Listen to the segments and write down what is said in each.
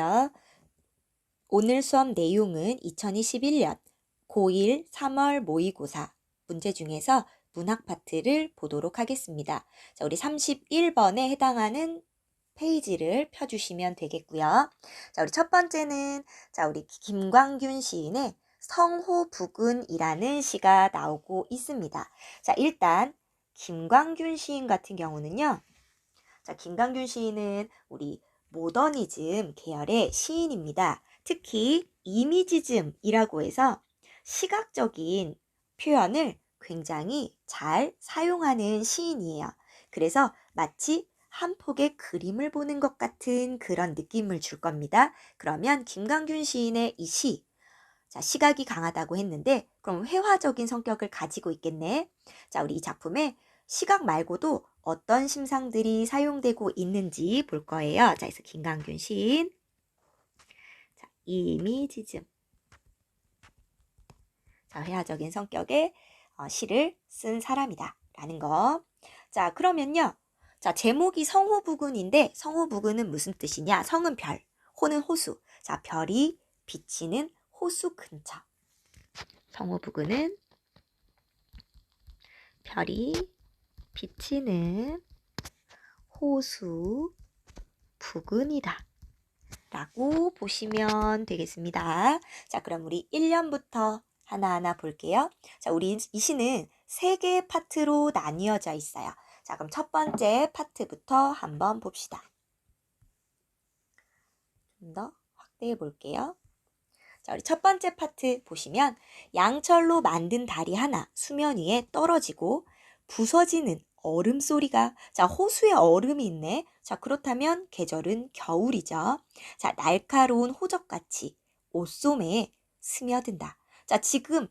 안녕하세요. 오늘 수업 내용은 2021년 고1 3월 모의고사 문제 중에서 문학 파트를 보도록 하겠습니다. 자, 우리 31번에 해당하는 페이지를 펴주시면 되겠고요. 자, 우리 첫 번째는 우리 김광균 시인의 성호부근이라는 시가 나오고 있습니다. 자, 일단 김광균 시인 같은 경우는요. 자, 김광균 시인은 우리 모더니즘 계열의 시인입니다. 특히 이미지즘이라고 해서 시각적인 표현을 굉장히 잘 사용하는 시인이에요. 그래서 마치 한 폭의 그림을 보는 것 같은 그런 느낌을 줄 겁니다. 그러면 김광균 시인의 이 시, 자, 시각이 강하다고 했는데 그럼 회화적인 성격을 가지고 있겠네. 자, 우리 이 작품에 시각 말고도 어떤 심상들이 사용되고 있는지 볼 거예요. 자, 그래서 김광균 시인. 자, 이미지즘. 자, 회화적인 성격의 시를 쓴 사람이다. 라는 거. 자, 그러면요. 자, 제목이 성호부근인데 성호부근은 무슨 뜻이냐? 성은 별, 호는 호수. 자, 별이 비치는 호수 근처. 성호부근은 별이 비치는 호수 부근이다 라고 보시면 되겠습니다. 자, 그럼 우리 1년부터 하나하나 볼게요. 자, 우리 이 시는 3개의 파트로 나뉘어져 있어요. 자, 그럼 첫 번째 파트부터 한번 봅시다. 좀 더 확대해 볼게요. 자, 우리 첫 번째 파트 보시면 양철로 만든 달이 하나 수면 위에 떨어지고 부서지는 얼음 소리가, 자, 호수에 얼음이 있네. 자, 그렇다면 계절은 겨울이죠. 자, 날카로운 호적같이 옷소매에 스며든다. 자, 지금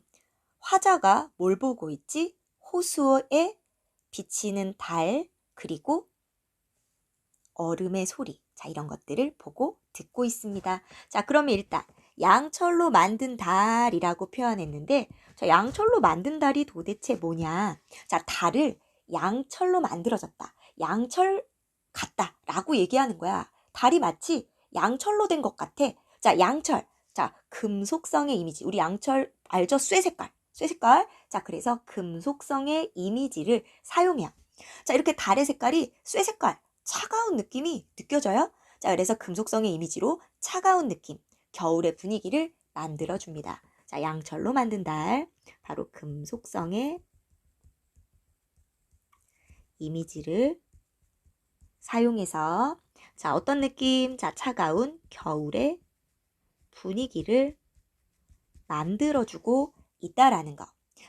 화자가 뭘 보고 있지? 호수에 비치는 달, 그리고 얼음의 소리. 자, 이런 것들을 보고 듣고 있습니다. 자, 그러면 일단 양철로 만든 달이라고 표현했는데, 자, 양철로 만든 달이 도대체 뭐냐? 자, 달을 양철로 만들어졌다. 양철 같다. 라고 얘기하는 거야. 달이 마치 양철로 된 것 같아. 자, 양철. 자, 금속성의 이미지. 우리 양철 알죠? 쇠색깔. 쇠색깔. 자, 그래서 금속성의 이미지를 사용해요. 자, 이렇게 달의 색깔이 쇠색깔. 차가운 느낌이 느껴져요? 자, 그래서 금속성의 이미지로 차가운 느낌, 겨울의 분위기를 만들어줍니다. 자, 양철로 만든 달, 바로 금속성의 이미지를 사용해서 자, 어떤 느낌? 자, 차가운 겨울의 분위기를 만들어주고 있다라는 거.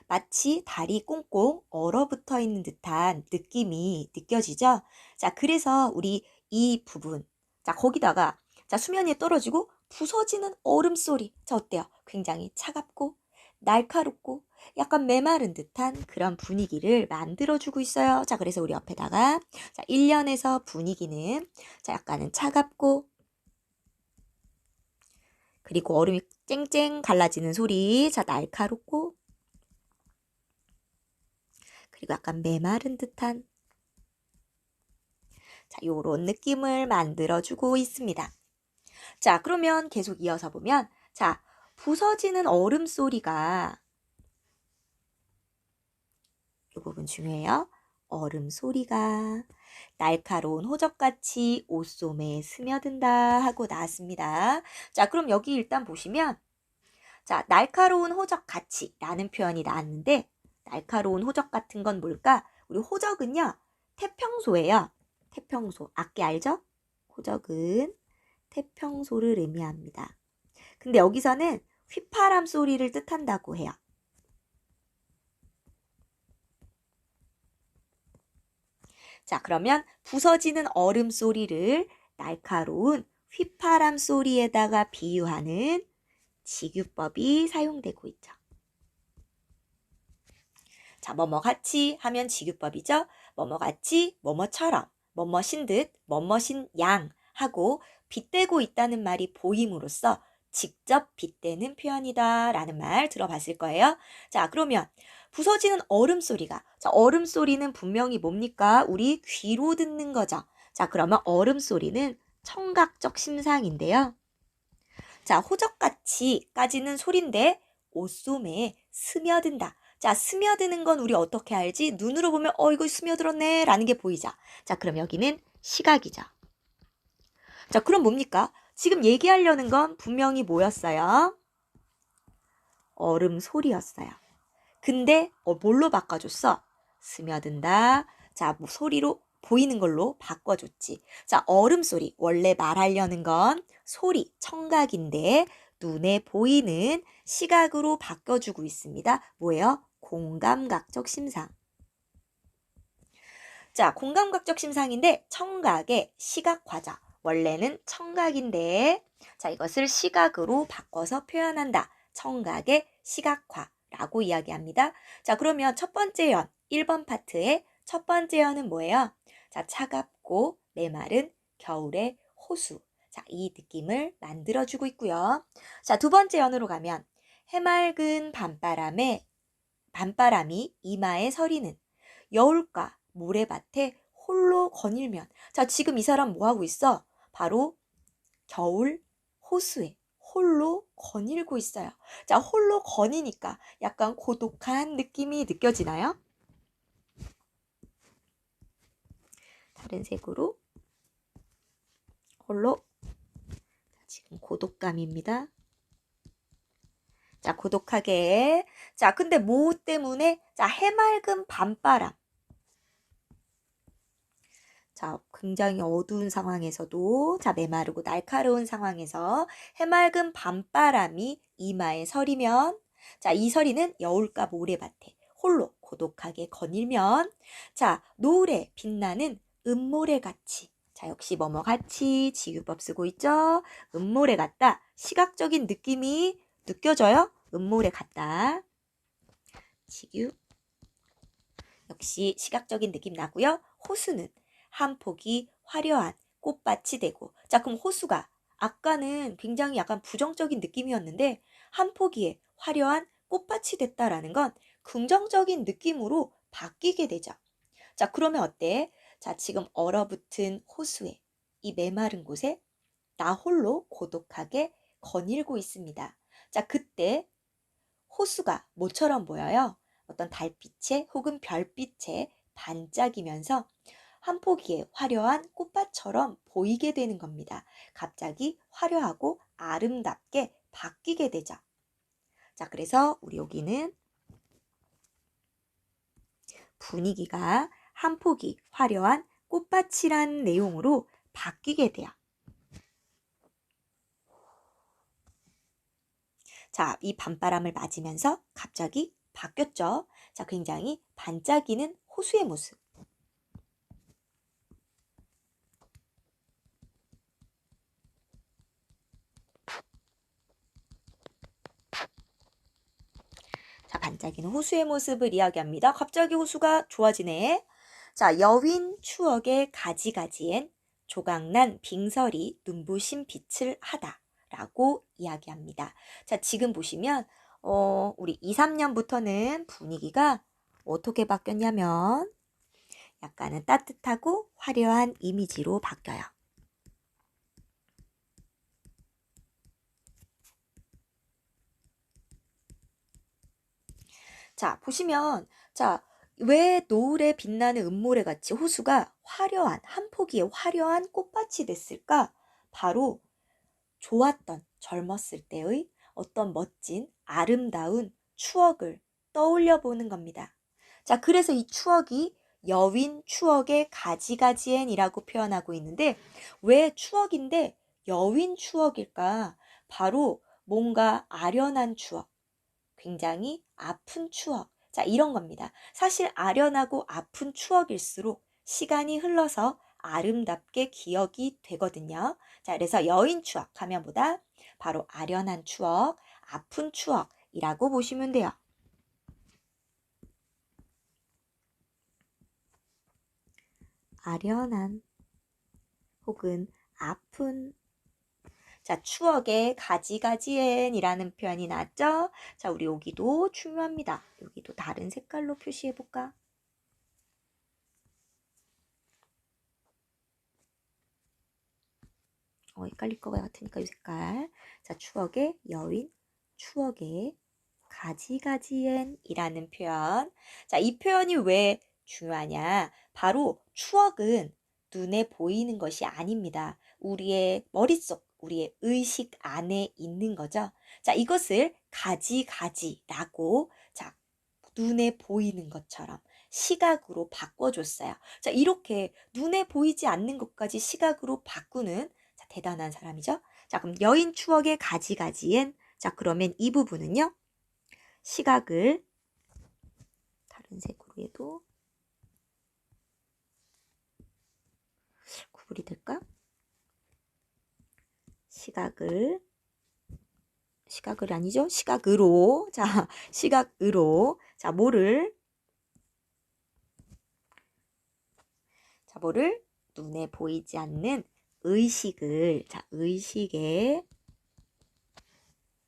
마치 달이 꽁꽁 얼어붙어 있는 듯한 느낌이 느껴지죠? 자, 그래서 우리 이 부분, 자, 거기다가 자, 수면 위에 떨어지고 부서지는 얼음 소리. 자, 어때요? 굉장히 차갑고 날카롭고 약간 메마른 듯한 그런 분위기를 만들어주고 있어요. 자, 그래서 우리 옆에다가 자, 1년에서 분위기는 자, 약간은 차갑고 그리고 얼음이 쨍쨍 갈라지는 소리. 자, 날카롭고 그리고 약간 메마른 듯한 자, 요런 느낌을 만들어주고 있습니다. 자, 그러면 계속 이어서 보면 자, 부서지는 얼음 소리가 이 부분 중요해요. 얼음 소리가 날카로운 호적같이 옷소매에 스며든다 하고 나왔습니다. 자, 그럼 여기 일단 보시면 자, 날카로운 호적같이 라는 표현이 나왔는데 날카로운 호적 같은 건 뭘까? 우리 호적은요. 태평소예요. 태평소. 악기 알죠? 호적은 태평소를 의미합니다. 근데 여기서는 휘파람 소리를 뜻한다고 해요. 자, 그러면 부서지는 얼음 소리를 날카로운 휘파람 소리에다가 비유하는 직유법이 사용되고 있죠. 자, 뭐뭐같이 하면 직유법이죠. 뭐뭐같이, 뭐뭐처럼, 뭐뭐신 듯, 뭐뭐신 양 하고 빗대고 있다는 말이 보임으로써 직접 빗대는 표현이다 라는 말 들어봤을 거예요. 자, 그러면 부서지는 얼음 소리가, 자, 얼음 소리는 분명히 뭡니까? 우리 귀로 듣는 거죠. 자, 그러면 얼음 소리는 청각적 심상인데요. 자, 호적같이 까지는 소리인데 옷소매에 스며든다. 자, 스며드는 건 우리 어떻게 알지? 눈으로 보면 이거 스며들었네 라는 게 보이죠. 자, 그럼 여기는 시각이죠. 자, 그럼 뭡니까? 지금 얘기하려는 건 분명히 뭐였어요? 얼음 소리였어요. 근데 뭘로 바꿔줬어? 스며든다. 자, 뭐 소리로 보이는 걸로 바꿔줬지. 자, 얼음 소리. 원래 말하려는 건 소리, 청각인데 눈에 보이는 시각으로 바꿔주고 있습니다. 뭐예요? 공감각적 심상. 자, 공감각적 심상인데 청각의 시각화죠. 원래는 청각인데 자, 이것을 시각으로 바꿔서 표현한다. 청각의 시각화라고 이야기합니다. 자, 그러면 첫 번째 연, 1번 파트의 첫 번째 연은 뭐예요? 자, 차갑고 메마른 겨울의 호수. 자, 이 느낌을 만들어주고 있고요. 자, 두 번째 연으로 가면 해맑은 밤바람이 이마에 서리는 여울가 모래밭에 홀로 거닐면. 자, 지금 이 사람 뭐 하고 있어? 바로 겨울 호수에 홀로 거닐고 있어요. 자, 홀로 거니니까 약간 고독한 느낌이 느껴지나요? 다른 색으로 홀로. 지금 고독감입니다. 자, 고독하게. 자, 근데 뭐 때문에? 자, 해맑은 밤바람. 자, 굉장히 어두운 상황에서도 자, 메마르고 날카로운 상황에서 해맑은 밤바람이 이마에 서리면 자, 이 서리는 여울가 모래밭에 홀로 고독하게 거닐면 자, 노을에 빛나는 음모래같이 자, 역시 뭐뭐같이 지유법 쓰고 있죠? 음모래 같다. 시각적인 느낌이 느껴져요? 음모래 같다. 지유. 역시 시각적인 느낌 나고요. 호수는 한 폭이 화려한 꽃밭이 되고 자, 그럼 호수가 아까는 굉장히 약간 부정적인 느낌이었는데 한 포기에 화려한 꽃밭이 됐다라는 건 긍정적인 느낌으로 바뀌게 되죠. 자, 그러면 어때? 자, 지금 얼어붙은 호수에 이 메마른 곳에 나 홀로 고독하게 거닐고 있습니다. 자, 그때 호수가 뭐처럼 보여요? 어떤 달빛에 혹은 별빛에 반짝이면서 한 포기의 화려한 꽃밭처럼 보이게 되는 겁니다. 갑자기 화려하고 아름답게 바뀌게 되죠. 자, 그래서 우리 여기는 분위기가 한 포기 화려한 꽃밭이란 내용으로 바뀌게 돼요. 자, 이 밤바람을 맞으면서 갑자기 바뀌었죠. 자, 굉장히 반짝이는 호수의 모습. 자, 반짝이는 호수의 모습을 이야기합니다. 갑자기 호수가 좋아지네. 자, 여윈 추억의 가지가지엔 조각난 빙설이 눈부신 빛을 하다 라고 이야기합니다. 자, 지금 보시면 우리 2, 3년부터는 분위기가 어떻게 바뀌었냐면 약간은 따뜻하고 화려한 이미지로 바뀌어요. 자, 보시면 자, 왜 노을에 빛나는 음모래 같이 호수가 화려한 한 포기의 화려한 꽃밭이 됐을까? 바로 좋았던 젊었을 때의 어떤 멋진 아름다운 추억을 떠올려 보는 겁니다. 자, 그래서 이 추억이 여윈 추억의 가지가지엔이라고 표현하고 있는데 왜 추억인데 여윈 추억일까? 바로 뭔가 아련한 추억, 굉장히 아픈 추억. 자, 이런 겁니다. 사실 아련하고 아픈 추억일수록 시간이 흘러서 아름답게 기억이 되거든요. 자, 그래서 여인 추억 하면 보다 바로 아련한 추억, 아픈 추억이라고 보시면 돼요. 아련한 혹은 아픈 자, 추억의 가지가지엔이라는 표현이 나왔죠? 자, 우리 여기도 중요합니다. 여기도 다른 색깔로 표시해 볼까? 헷갈릴 것 같으니까 이 색깔. 자, 추억의 여윈, 추억의 가지가지엔이라는 표현. 자, 이 표현이 왜 중요하냐? 바로 추억은 눈에 보이는 것이 아닙니다. 우리의 머릿속, 우리의 의식 안에 있는 거죠. 자, 이것을 가지가지라고 자, 눈에 보이는 것처럼 시각으로 바꿔줬어요. 자, 이렇게 눈에 보이지 않는 것까지 시각으로 바꾸는 자, 대단한 사람이죠. 자, 그럼 여인 추억의 가지가지엔 자, 그러면 이 부분은요. 시각을 다른 색으로 해도 구분이 될까? 시각을 아니죠? 시각으로 자 시각으로 자 뭐를 눈에 보이지 않는 의식을 자 의식의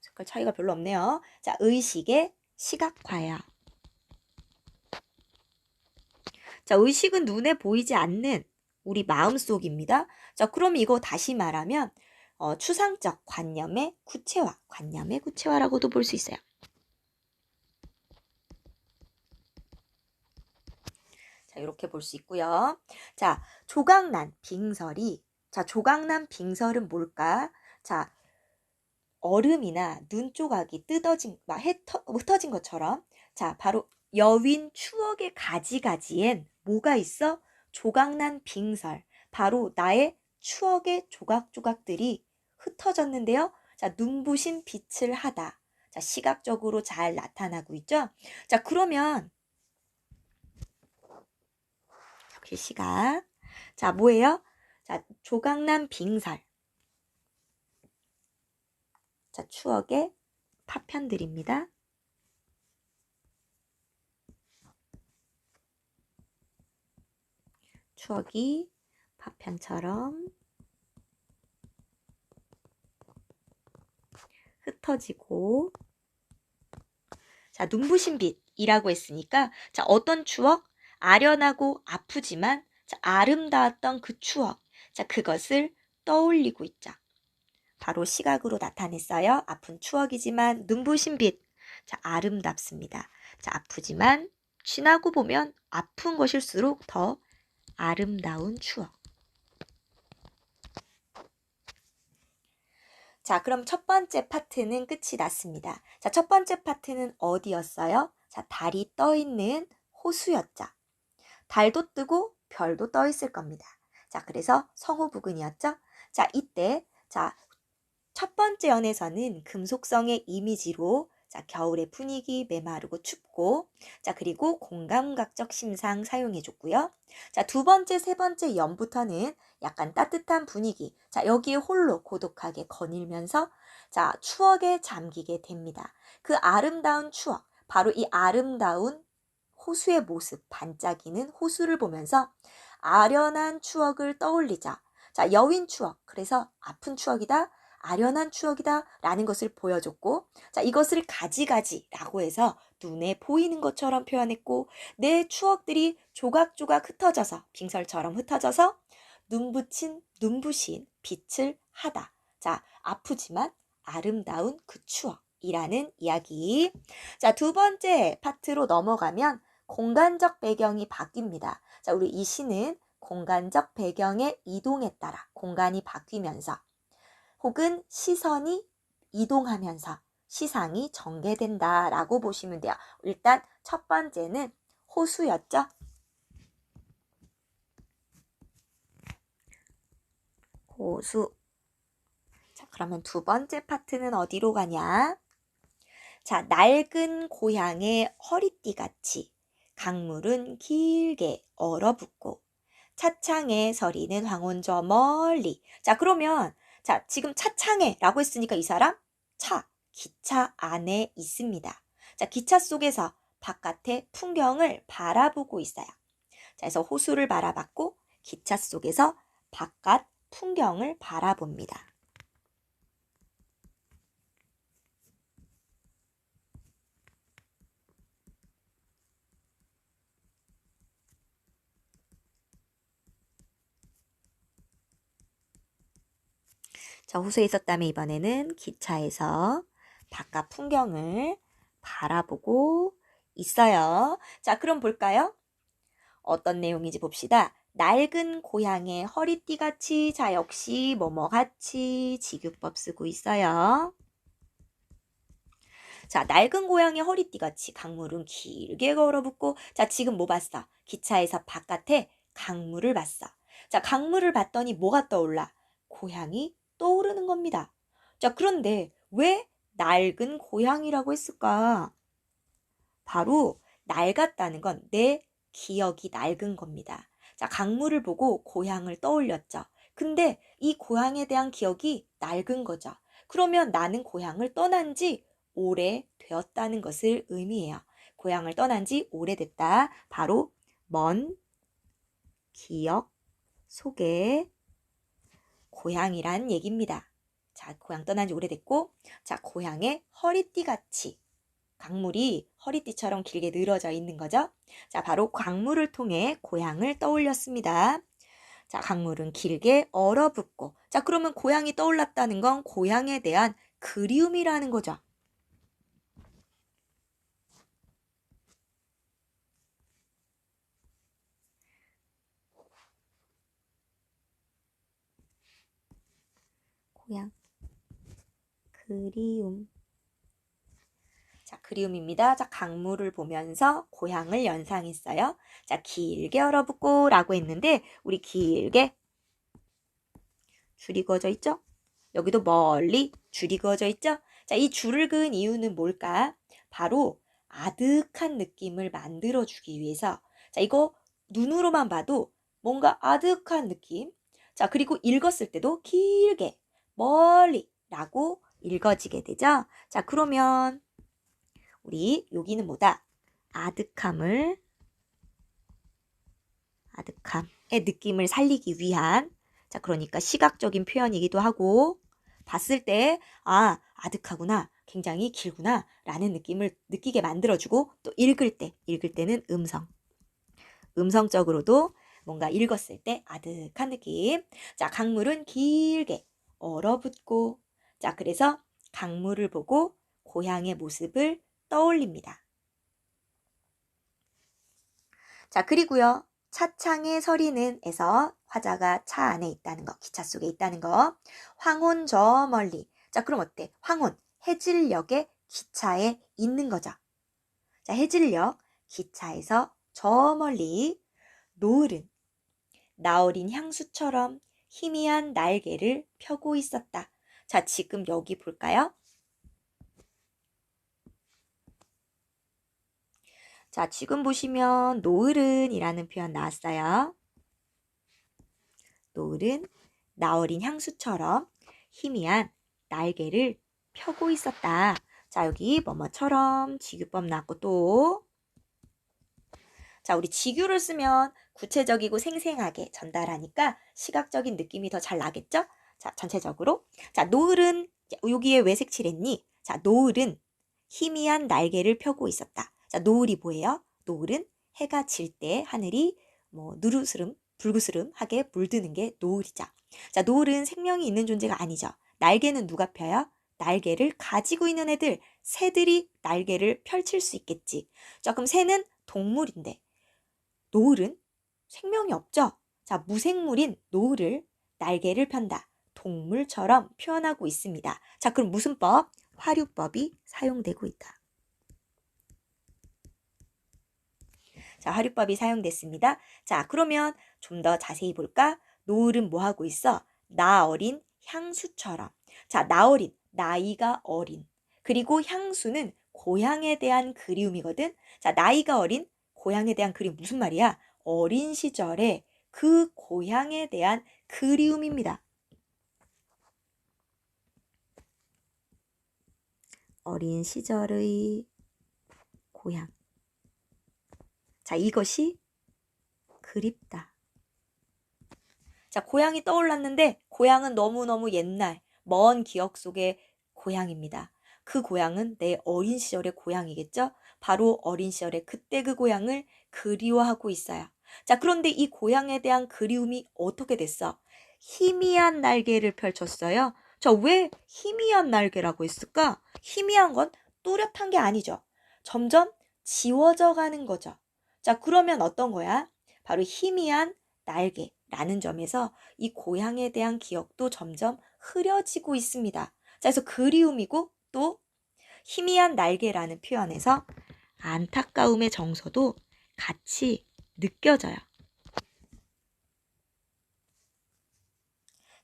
색깔 차이가 별로 없네요. 자 의식의 시각화야. 자 의식은 눈에 보이지 않는 우리 마음속입니다. 자 그럼 이거 다시 말하면 추상적 관념의 구체화라고도 볼 수 있어요. 자, 이렇게 볼 수 있고요. 자, 조각난 빙설이 조각난 빙설은 뭘까? 자, 얼음이나 눈 조각이 흩어진 것처럼 자, 바로 여윈 추억의 가지가지엔 뭐가 있어? 조각난 빙설. 바로 나의 추억의 조각조각들이 흩어졌는데요. 자, 눈부신 빛을 하다. 자, 시각적으로 잘 나타나고 있죠? 자, 그러면 역시 시각. 자, 뭐예요? 자, 조각난 빙설. 자, 추억의 파편들입니다. 추억이 파편처럼 흩어지고 자, 눈부신 빛이라고 했으니까 자, 어떤 추억? 아련하고 아프지만 자, 아름다웠던 그 추억. 자, 그것을 떠올리고 있죠. 바로 시각으로 나타냈어요. 아픈 추억이지만 눈부신 빛. 자, 아름답습니다. 자, 아프지만 지나고 보면 아픈 것일수록 더 아름다운 추억. 자, 그럼 첫 번째 파트는 끝이 났습니다. 자, 첫 번째 파트는 어디였어요? 자, 달이 떠 있는 호수였죠. 달도 뜨고 별도 떠 있을 겁니다. 자, 그래서 성호부근이었죠. 자, 이때 자, 첫 번째 연에서는 금속성의 이미지로 자, 겨울의 분위기 메마르고 춥고 자, 그리고 공감각적 심상 사용해 줬고요. 자, 두 번째, 세 번째 연부터는 약간 따뜻한 분위기. 자, 여기에 홀로 고독하게 거닐면서 자, 추억에 잠기게 됩니다. 그 아름다운 추억, 바로 이 아름다운 호수의 모습, 반짝이는 호수를 보면서 아련한 추억을 떠올리자. 자, 여윈 추억. 그래서 아픈 추억이다. 아련한 추억이다 라는 것을 보여줬고 자 이것을 가지가지라고 해서 눈에 보이는 것처럼 표현했고 내 추억들이 조각조각 흩어져서 빙설처럼 흩어져서 눈부신 빛을 하다. 자 아프지만 아름다운 그 추억이라는 이야기. 자, 두 번째 파트로 넘어가면 공간적 배경이 바뀝니다. 자, 우리 이 시는 공간적 배경의 이동에 따라 공간이 바뀌면서 혹은 시선이 이동하면서 시상이 전개된다라고 보시면 돼요. 일단 첫 번째는 호수였죠. 호수. 자, 그러면 두 번째 파트는 어디로 가냐? 자, 낡은 고향의 허리띠같이 강물은 길게 얼어붙고 차창에 서리는 황혼 저 멀리. 자, 그러면 자, 지금 차창에라고 했으니까 이 사람 기차 안에 있습니다. 자, 기차 속에서 바깥의 풍경을 바라보고 있어요. 자, 그래서 호수를 바라봤고 기차 속에서 바깥 풍경을 바라봅니다. 자, 호수에 있었다면 이번에는 기차에서 바깥 풍경을 바라보고 있어요. 자, 그럼 볼까요? 어떤 내용인지 봅시다. 낡은 고향의 허리띠같이, 자, 역시 뭐뭐같이 지규법 쓰고 있어요. 자, 낡은 고향의 허리띠같이 강물은 길게 걸어붙고, 자, 지금 뭐 봤어? 기차에서 바깥에 강물을 봤어. 자, 강물을 봤더니 뭐가 떠올라? 고향이 떠오르는 겁니다. 자, 그런데 왜 낡은 고향이라고 했을까? 바로 낡았다는 건 내 기억이 낡은 겁니다. 자, 강물을 보고 고향을 떠올렸죠. 근데 이 고향에 대한 기억이 낡은 거죠. 그러면 나는 고향을 떠난 지 오래되었다는 것을 의미해요. 고향을 떠난 지 오래됐다. 바로 먼 기억 속에 고향이란 얘기입니다. 자, 고향 떠난 지 오래됐고, 자, 고향의 허리띠같이 강물이 허리띠처럼 길게 늘어져 있는 거죠. 자, 바로 강물을 통해 고향을 떠올렸습니다. 자, 강물은 길게 얼어붙고. 자, 그러면 고향이 떠올랐다는 건 고향에 대한 그리움이라는 거죠. 고향, 그리움. 자, 그리움입니다. 자, 강물을 보면서 고향을 연상했어요. 자, 길게 얼어붙고 라고 했는데 우리 길게 줄이 그어져 있죠? 여기도 멀리 줄이 그어져 있죠? 자, 이 줄을 그은 이유는 뭘까? 바로 아득한 느낌을 만들어주기 위해서. 자, 이거 눈으로만 봐도 뭔가 아득한 느낌. 자, 그리고 읽었을 때도 길게 멀리 라고 읽어지게 되죠? 자, 그러면 우리 여기는 뭐다? 아득함의 느낌을 살리기 위한, 자, 그러니까 시각적인 표현이기도 하고, 봤을 때, 아, 아득하구나, 굉장히 길구나, 라는 느낌을 느끼게 만들어주고, 또 읽을 때는 음성적으로도 뭔가 읽었을 때 아득한 느낌. 자, 강물은 길게 얼어붙고, 자, 그래서 강물을 보고 고향의 모습을 떠올립니다. 자, 그리고요. 차창의 서리는 에서 화자가 차 안에 있다는 거, 기차 속에 있다는 거. 황혼 저 멀리. 자, 그럼 어때? 황혼, 해질녘에 기차에 있는 거죠. 자, 해질녘, 기차에서 저 멀리 노을은 나어린 향수처럼 희미한 날개를 펴고 있었다. 자, 지금 여기 볼까요? 자, 지금 보시면 노을은 이라는 표현 나왔어요. 노을은 나어린 향수처럼 희미한 날개를 펴고 있었다. 자, 여기 뭐뭐처럼 지규법 나왔고 또 자, 우리 지규를 쓰면 구체적이고 생생하게 전달하니까 시각적인 느낌이 더 잘 나겠죠? 자, 전체적으로. 자, 노을은 여기에 왜 색칠했니? 자, 노을은 희미한 날개를 펴고 있었다. 자, 노을이 뭐예요? 노을은 해가 질 때 하늘이 뭐 누르스름, 불구스름하게 물드는 게 노을이죠. 자, 노을은 생명이 있는 존재가 아니죠. 날개는 누가 펴요? 날개를 가지고 있는 애들, 새들이 날개를 펼칠 수 있겠지. 자, 그럼 새는 동물인데 노을은 생명이 없죠. 자, 무생물인 노을을 날개를 편다. 동물처럼 표현하고 있습니다. 자, 그럼 무슨 법? 화류법이 사용되고 있다. 자, 화류법이 사용됐습니다. 자, 그러면 좀 더 자세히 볼까? 노을은 뭐 하고 있어? 나 어린 향수처럼. 자, 나 어린, 나이가 어린. 그리고 향수는 고향에 대한 그리움이거든. 자, 나이가 어린 고향에 대한 그리움 무슨 말이야? 어린 시절에 그 고향에 대한 그리움입니다. 어린 시절의 고향. 자, 이것이 그립다. 자, 고향이 떠올랐는데 고향은 너무너무 옛날, 먼 기억 속의 고향입니다. 그 고향은 내 어린 시절의 고향이겠죠? 바로 어린 시절의 그때 그 고향을 그리워하고 있어요. 자, 그런데 이 고향에 대한 그리움이 어떻게 됐어? 희미한 날개를 펼쳤어요. 자, 왜 희미한 날개라고 했을까? 희미한 건 또렷한 게 아니죠. 점점 지워져 가는 거죠. 자, 그러면 어떤 거야? 바로 희미한 날개라는 점에서 이 고향에 대한 기억도 점점 흐려지고 있습니다. 자, 그래서 그리움이고 또 희미한 날개라는 표현에서 안타까움의 정서도 같이 느껴져요.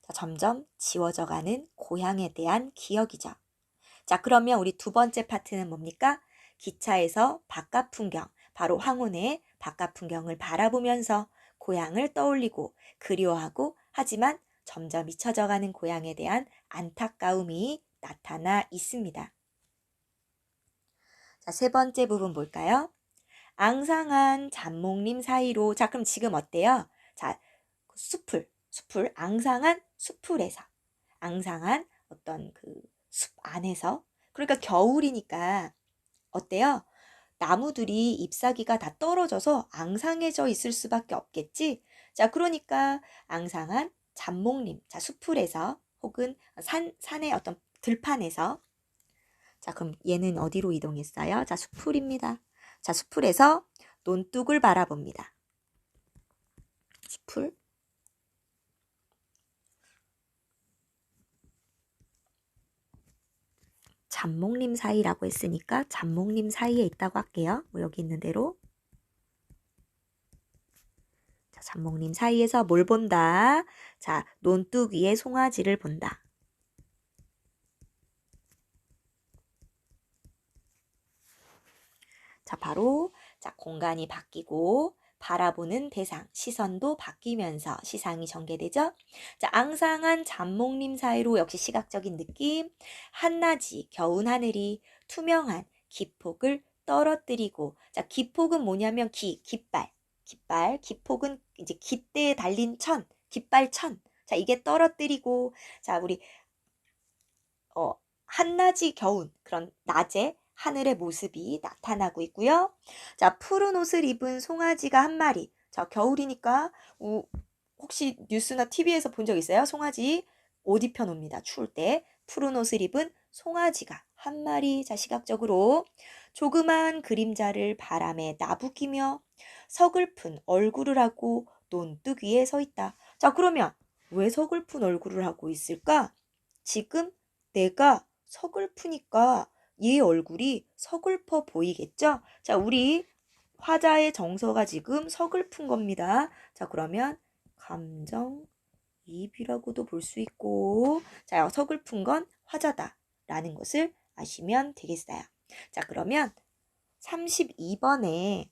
자, 점점 지워져가는 고향에 대한 기억이죠. 자, 그러면 우리 두 번째 파트는 뭡니까? 기차에서 바깥 풍경, 바로 황혼의 바깥 풍경을 바라보면서 고향을 떠올리고 그리워하고 하지만 점점 잊혀져가는 고향에 대한 안타까움이 나타나 있습니다. 자, 세 번째 부분 볼까요? 앙상한 잡목림 사이로. 자, 그럼 지금 어때요? 자, 숲을 앙상한 숲을에서, 앙상한 어떤 그 숲 안에서. 그러니까 겨울이니까 어때요? 나무들이 잎사귀가 다 떨어져서 앙상해져 있을 수밖에 없겠지? 자, 그러니까 앙상한 잡목림, 자, 숲을에서 혹은 산의 어떤 들판에서. 자, 그럼 얘는 어디로 이동했어요? 자, 숲을입니다. 자, 숲을에서 논둑을 바라봅니다. 숲을. 잡목림 사이라고 했으니까 잡목림 사이에 있다고 할게요. 뭐 여기 있는 대로. 자, 잡목림 사이에서 뭘 본다? 자, 논둑 위에 송아지를 본다. 자, 바로 자, 공간이 바뀌고 바라보는 대상, 시선도 바뀌면서 시상이 전개되죠. 자, 앙상한 잡목림 사이로 역시 시각적인 느낌. 한낮이 겨운 하늘이 투명한 기폭을 떨어뜨리고. 자, 기폭은 뭐냐면 깃발. 기폭은 이제 깃대에 달린 깃발천. 자, 이게 떨어뜨리고. 자, 우리 한낮이 겨운 그런 낮에 하늘의 모습이 나타나고 있고요. 자, 푸른 옷을 입은 송아지가 한 마리. 자, 겨울이니까 혹시 뉴스나 TV에서 본 적 있어요? 송아지 옷 입혀 놉니다. 추울 때. 푸른 옷을 입은 송아지가 한 마리. 자, 시각적으로 조그만 그림자를 바람에 나부끼며 서글픈 얼굴을 하고 논둑 위에 서 있다. 자, 그러면 왜 서글픈 얼굴을 하고 있을까? 지금 내가 서글프니까 얘 얼굴이 서글퍼 보이겠죠? 자, 우리 화자의 정서가 지금 서글픈 겁니다. 자, 그러면 감정이입이라고도 볼 수 있고, 자, 서글픈 건 화자다라는 것을 아시면 되겠어요. 자, 그러면 32번에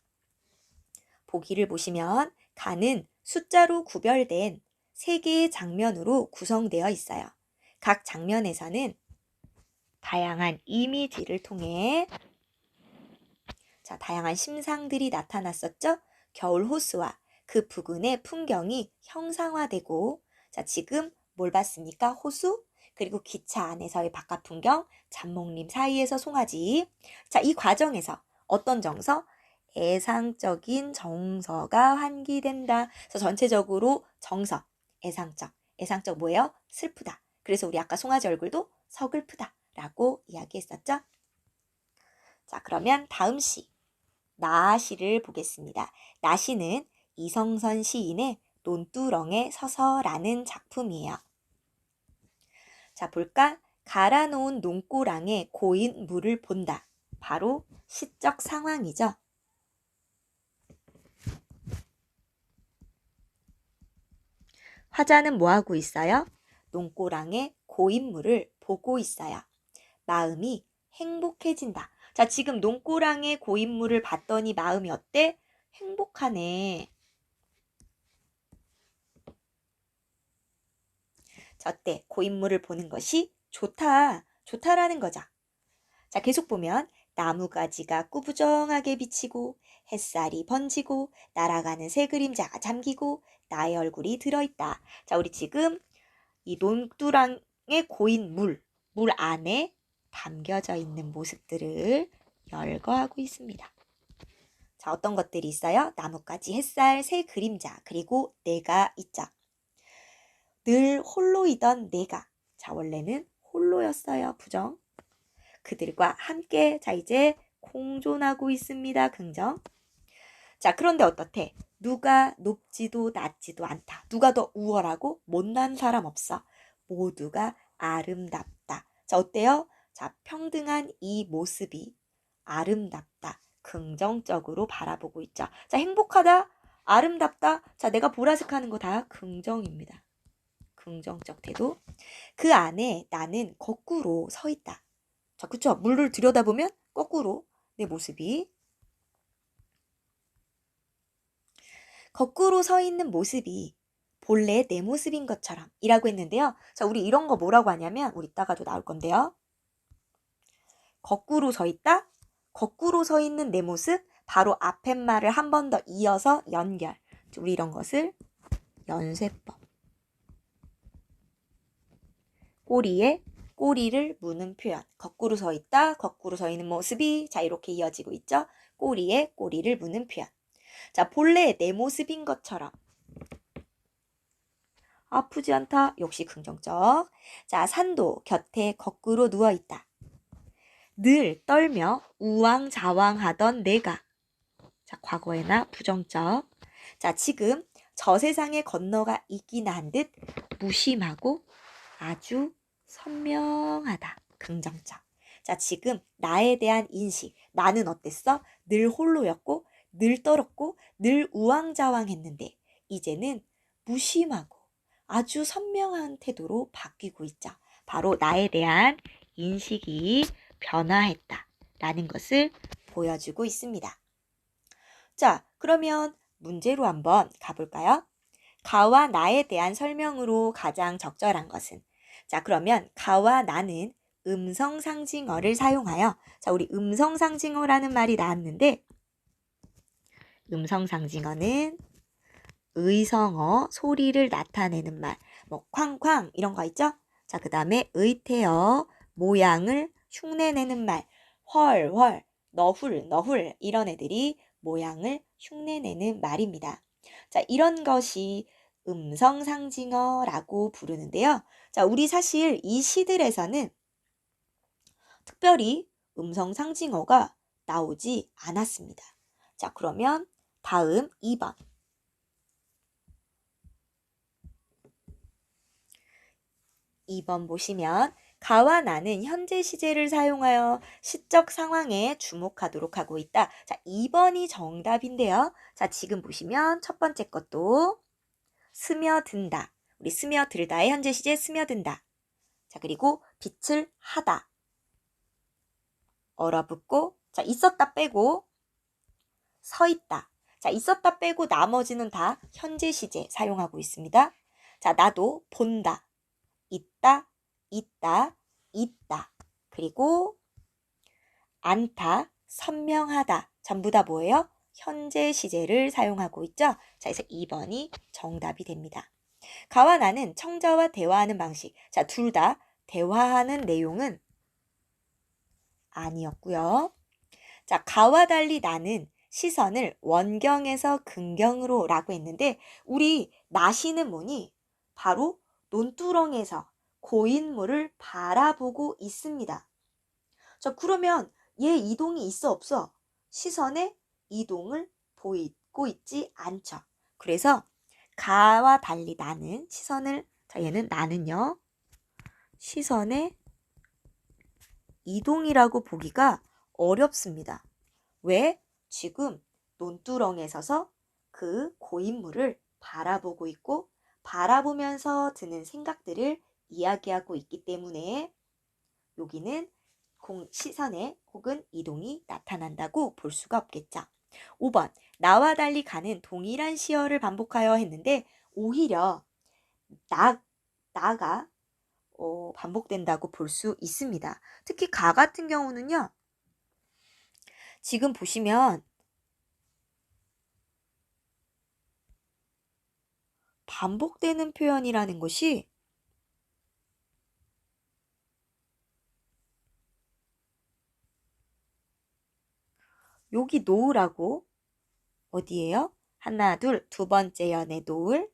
보기를 보시면 가는 숫자로 구별된 3개의 장면으로 구성되어 있어요. 각 장면에서는 다양한 이미지를 통해 자, 다양한 심상들이 나타났었죠? 겨울 호수와 그 부근의 풍경이 형상화되고, 자, 지금 뭘 봤습니까? 호수, 그리고 기차 안에서의 바깥 풍경, 잡목림 사이에서 송아지. 자, 이 과정에서 어떤 정서? 애상적인 정서가 환기된다. 그래서 전체적으로 정서, 애상적 뭐예요? 슬프다. 그래서 우리 아까 송아지 얼굴도 서글프다 라고 이야기했었죠? 자, 그러면 다음 시, 나시를 보겠습니다. 나시는 이성선 시인의 논두렁에 서서라는 작품이에요. 자, 볼까? 갈아놓은 논고랑에 고인 물을 본다. 바로 시적 상황이죠. 화자는 뭐하고 있어요? 논고랑에 고인 물을 보고 있어요. 마음이 행복해진다. 자, 지금 논고랑에 고인물을 봤더니 마음이 어때? 행복하네. 자, 어때? 고인물을 보는 것이 좋다라는 거죠. 자, 계속 보면 나무가지가 꾸부정하게 비치고 햇살이 번지고 날아가는 새 그림자가 잠기고 나의 얼굴이 들어있다. 자, 우리 지금 이 논두랑에 고인 물 안에 담겨져 있는 모습들을 열거하고 있습니다. 자, 어떤 것들이 있어요? 나뭇가지, 햇살, 새 그림자, 그리고 내가 있죠. 늘 홀로이던 내가, 자, 원래는 홀로였어요. 부정. 그들과 함께 자 이제 공존하고 있습니다. 긍정. 자, 그런데 어떻대? 누가 높지도 낮지도 않다. 누가 더 우월하고 못난 사람 없어. 모두가 아름답다. 자, 어때요? 자, 평등한 이 모습이 아름답다. 긍정적으로 바라보고 있죠. 자, 행복하다. 아름답다. 자, 내가 보라색 하는 거 다 긍정입니다. 긍정적 태도. 그 안에 나는 거꾸로 서 있다. 자, 그쵸? 물을 들여다보면 거꾸로 내 모습이 거꾸로 서 있는 모습이 본래 내 모습인 것처럼 이라고 했는데요. 자, 우리 이런 거 뭐라고 하냐면 우리 이따가도 나올 건데요. 거꾸로 서 있다. 거꾸로 서 있는 내 모습 바로 앞에 말을 한 번 더 이어서 연결. 우리 이런 것을 연쇄법. 꼬리에 꼬리를 무는 표현. 거꾸로 서 있다. 거꾸로 서 있는 모습이 자 이렇게 이어지고 있죠. 꼬리에 꼬리를 무는 표현. 자, 본래 내 모습인 것처럼. 아프지 않다. 역시 긍정적. 자, 산도 곁에 거꾸로 누워있다. 늘 떨며 우왕좌왕하던 내가. 자, 과거에나 부정적. 자, 지금 저 세상에 건너가 있긴 한 듯 무심하고 아주 선명하다. 긍정적. 자, 지금 나에 대한 인식. 나는 어땠어? 늘 홀로였고 늘 떨었고 늘 우왕좌왕했는데 이제는 무심하고 아주 선명한 태도로 바뀌고 있죠. 바로 나에 대한 인식이 변화했다라는 것을 보여주고 있습니다. 자, 그러면 문제로 한번 가볼까요? 가와 나에 대한 설명으로 가장 적절한 것은? 자, 그러면 가와 나는 음성상징어를 사용하여 자, 우리 음성상징어라는 말이 나왔는데 음성상징어는 의성어, 소리를 나타내는 말, 뭐 쾅쾅 이런 거 있죠? 자, 그 다음에 의태어, 모양을 흉내내는 말, 헐헐, 너훌 이런 애들이 모양을 흉내내는 말입니다. 자, 이런 것이 음성상징어라고 부르는데요. 자, 우리 사실 이 시들에서는 특별히 음성상징어가 나오지 않았습니다. 자, 그러면 다음 2번. 2번 보시면 가와 나는 현재 시제를 사용하여 시적 상황에 주목하도록 하고 있다. 자, 2번이 정답인데요. 자, 지금 보시면 첫 번째 것도 스며든다. 우리 스며들다의 현재 시제 스며든다. 자, 그리고 빛을 하다. 얼어붙고 자, 있었다 빼고 서 있다. 자, 있었다 빼고 나머지는 다 현재 시제 사용하고 있습니다. 자, 나도 본다. 있다, 있다, 있다. 그리고 않다, 선명하다. 전부 다 뭐예요? 현재 시제를 사용하고 있죠? 자, 그래서 2번이 정답이 됩니다. 가와 나는 청자와 대화하는 방식. 자, 둘 다 대화하는 내용은 아니었고요. 자, 가와 달리 나는 시선을 원경에서 근경으로 라고 했는데 우리 나시는 뭐니? 바로 논두렁에서 고인물을 바라보고 있습니다. 자, 그러면 얘 이동이 있어 없어? 시선의 이동을 보이고 있지 않죠. 그래서 가와 달리 나는 시선을 자, 얘는 나는요. 시선의 이동이라고 보기가 어렵습니다. 왜? 지금 논두렁에 서서 그 고인물을 바라보고 있고 바라보면서 드는 생각들을 이야기하고 있기 때문에 여기는 시선의 혹은 이동이 나타난다고 볼 수가 없겠죠. 5번 나와 달리 가는 동일한 시어를 반복하여 했는데 오히려 나가 반복된다고 볼 수 있습니다. 특히 가 같은 경우는요. 지금 보시면 반복되는 표현이라는 것이 여기 노을하고 어디예요? 하나, 둘, 두 번째 연의 노을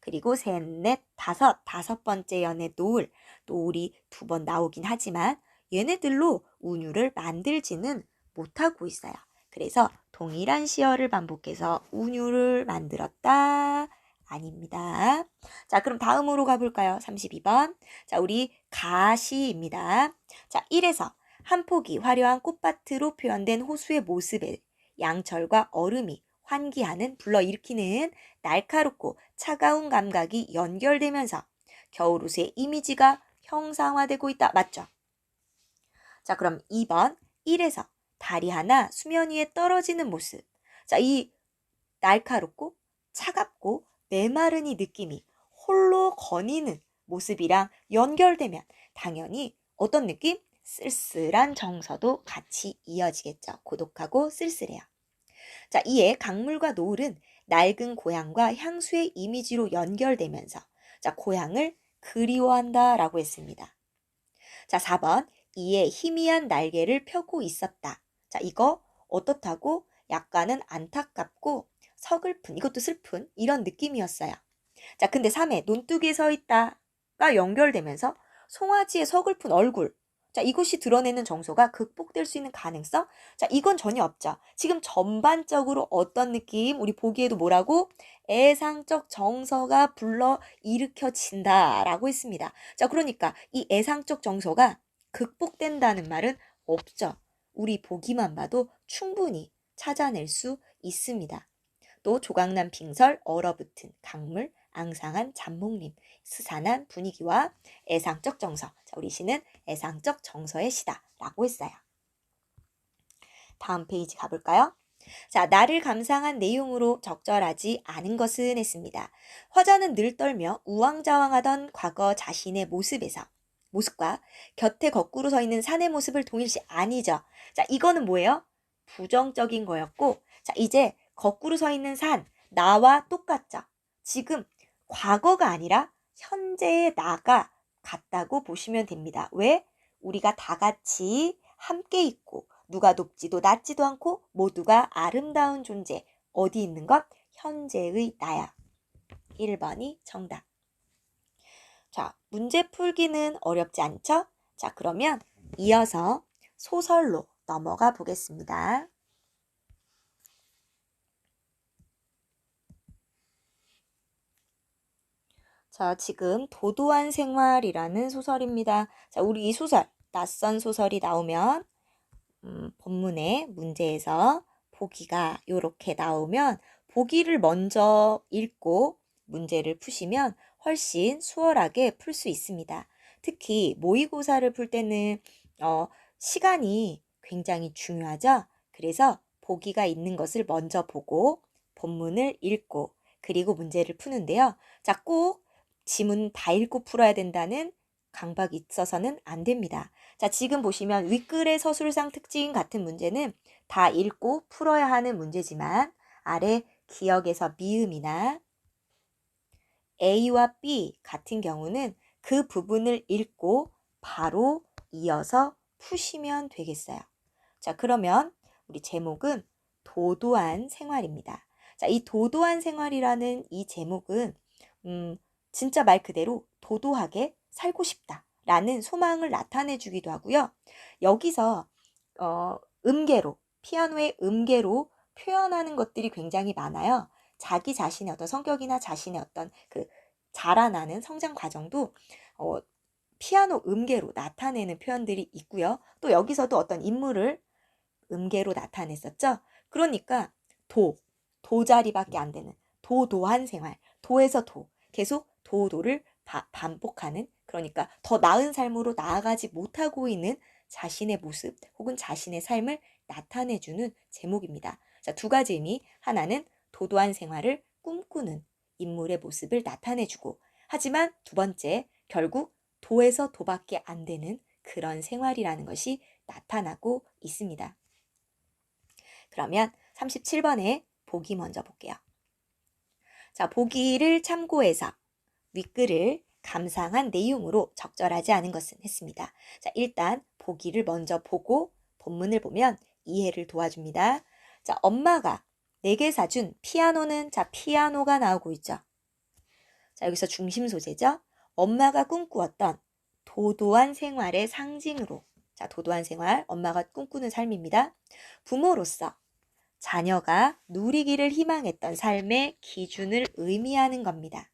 그리고 셋, 넷, 다섯 번째 연의 노을. 노을이 2번 나오긴 하지만 얘네들로 운율을 만들지는 못하고 있어요. 그래서 동일한 시어를 반복해서 운율을 만들었다. 아닙니다. 자, 그럼 다음으로 가볼까요? 32번. 자, 우리 가시입니다. 자, 1에서 한 폭이 화려한 꽃밭으로 표현된 호수의 모습에 양철과 얼음이 환기하는 불러일으키는 날카롭고 차가운 감각이 연결되면서 겨울호수의 이미지가 형상화되고 있다. 맞죠? 자, 그럼 2번 1에서 달이 하나 수면 위에 떨어지는 모습. 자, 이 날카롭고 차갑고 메마른 이 느낌이 홀로 거니는 모습이랑 연결되면 당연히 어떤 느낌? 쓸쓸한 정서도 같이 이어지겠죠. 고독하고 쓸쓸해요. 자, 이에 강물과 노을은 낡은 고향과 향수의 이미지로 연결되면서 자, 고향을 그리워한다 라고 했습니다. 자, 4번 이에 희미한 날개를 펴고 있었다. 자, 이거 어떻다고? 약간은 안타깝고 서글픈, 이것도 슬픈 이런 느낌이었어요. 자, 근데 3에 논둑이에 서 있다가 연결되면서 송아지의 서글픈 얼굴. 자, 이것이 드러내는 정서가 극복될 수 있는 가능성? 자, 이건 전혀 없죠. 지금 전반적으로 어떤 느낌? 우리 보기에도 뭐라고? 애상적 정서가 불러 일으켜진다라고 했습니다. 자, 그러니까 이 애상적 정서가 극복된다는 말은 없죠. 우리 보기만 봐도 충분히 찾아낼 수 있습니다. 또 조각난 빙설, 얼어붙은 강물, 앙상한 잡목림, 스산한 분위기와 애상적 정서. 자, 우리 시는 애상적 정서의 시다라고 했어요. 다음 페이지 가볼까요? 자, 나를 감상한 내용으로 적절하지 않은 것은 했습니다. 화자는 늘 떨며 우왕좌왕하던 과거 자신의 모습과 곁에 거꾸로 서 있는 산의 모습을 동일시 아니죠. 자, 이거는 뭐예요? 부정적인 거였고, 자, 이제 거꾸로 서 있는 산, 나와 똑같죠. 지금 과거가 아니라 현재의 나가 같다고 보시면 됩니다. 왜? 우리가 다 같이 함께 있고 누가 높지도 낮지도 않고 모두가 아름다운 존재. 어디 있는 것? 현재의 나야. 1번이 정답. 자, 문제 풀기는 어렵지 않죠? 자, 그러면 이어서 소설로 넘어가 보겠습니다. 자, 지금 도도한 생활이라는 소설입니다. 자, 우리 이 소설, 낯선 소설이 나오면 본문의 문제에서 보기가 이렇게 나오면 보기를 먼저 읽고 문제를 푸시면 훨씬 수월하게 풀 수 있습니다. 특히 모의고사를 풀 때는 시간이 굉장히 중요하죠. 그래서 보기가 있는 것을 먼저 보고 본문을 읽고 그리고 문제를 푸는데요. 자, 꼭 지문 다 읽고 풀어야 된다는 강박이 있어서는 안 됩니다. 자, 지금 보시면 윗글의 서술상 특징 같은 문제는 다 읽고 풀어야 하는 문제지만 아래 기억에서 미음이나 A와 B 같은 경우는 그 부분을 읽고 바로 이어서 푸시면 되겠어요. 자, 그러면 우리 제목은 도도한 생활입니다. 자, 이 도도한 생활이라는 이 제목은 진짜 말 그대로 도도하게 살고 싶다라는 소망을 나타내 주기도 하고요. 여기서 음계로, 피아노의 음계로 표현하는 것들이 굉장히 많아요. 자기 자신의 어떤 성격이나 자신의 어떤 그 자라나는 성장 과정도 피아노 음계로 나타내는 표현들이 있고요. 또 여기서도 어떤 인물을 음계로 나타냈었죠. 그러니까 도자리밖에 안 되는 도도한 생활, 도에서 계속 도를 반복하는, 그러니까 더 나은 삶으로 나아가지 못하고 있는 자신의 모습 혹은 자신의 삶을 나타내주는 제목입니다. 자, 2가지 의미. 하나는 도도한 생활을 꿈꾸는 인물의 모습을 나타내주고, 하지만 2번째, 결국 도에서 도밖에 안 되는 그런 생활이라는 것이 나타나고 있습니다. 그러면 37번에 보기 먼저 볼게요. 자, 보기를 참고해서 윗글을 감상한 내용으로 적절하지 않은 것은 했습니다. 자, 일단 보기를 먼저 보고 본문을 보면 이해를 도와줍니다. 자, 엄마가 내게 사준 피아노는, 자, 피아노가 나오고 있죠. 자, 여기서 중심 소재죠. 엄마가 꿈꾸었던 도도한 생활의 상징으로. 자, 도도한 생활, 엄마가 꿈꾸는 삶입니다. 부모로서 자녀가 누리기를 희망했던 삶의 기준을 의미하는 겁니다.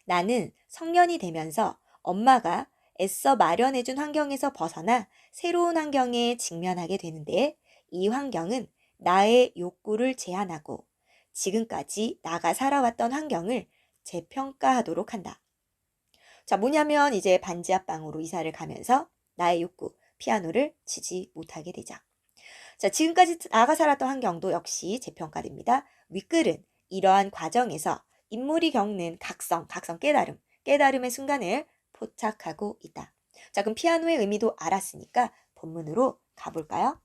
나는 성년이 되면서 엄마가 애써 마련해준 환경에서 벗어나 새로운 환경에 직면하게 되는데 이 환경은 나의 욕구를 제한하고 지금까지 나가 살아왔던 환경을 재평가하도록 한다. 자, 뭐냐면 이제 반지 하방으로 이사를 가면서 나의 욕구, 피아노를 치지 못하게 되죠. 자, 지금까지 나가 살았던 환경도 역시 재평가됩니다. 윗글은 이러한 과정에서 인물이 겪는 각성 깨달음의 순간을 포착하고 있다. 자, 그럼 피아노의 의미도 알았으니까 본문으로 가볼까요?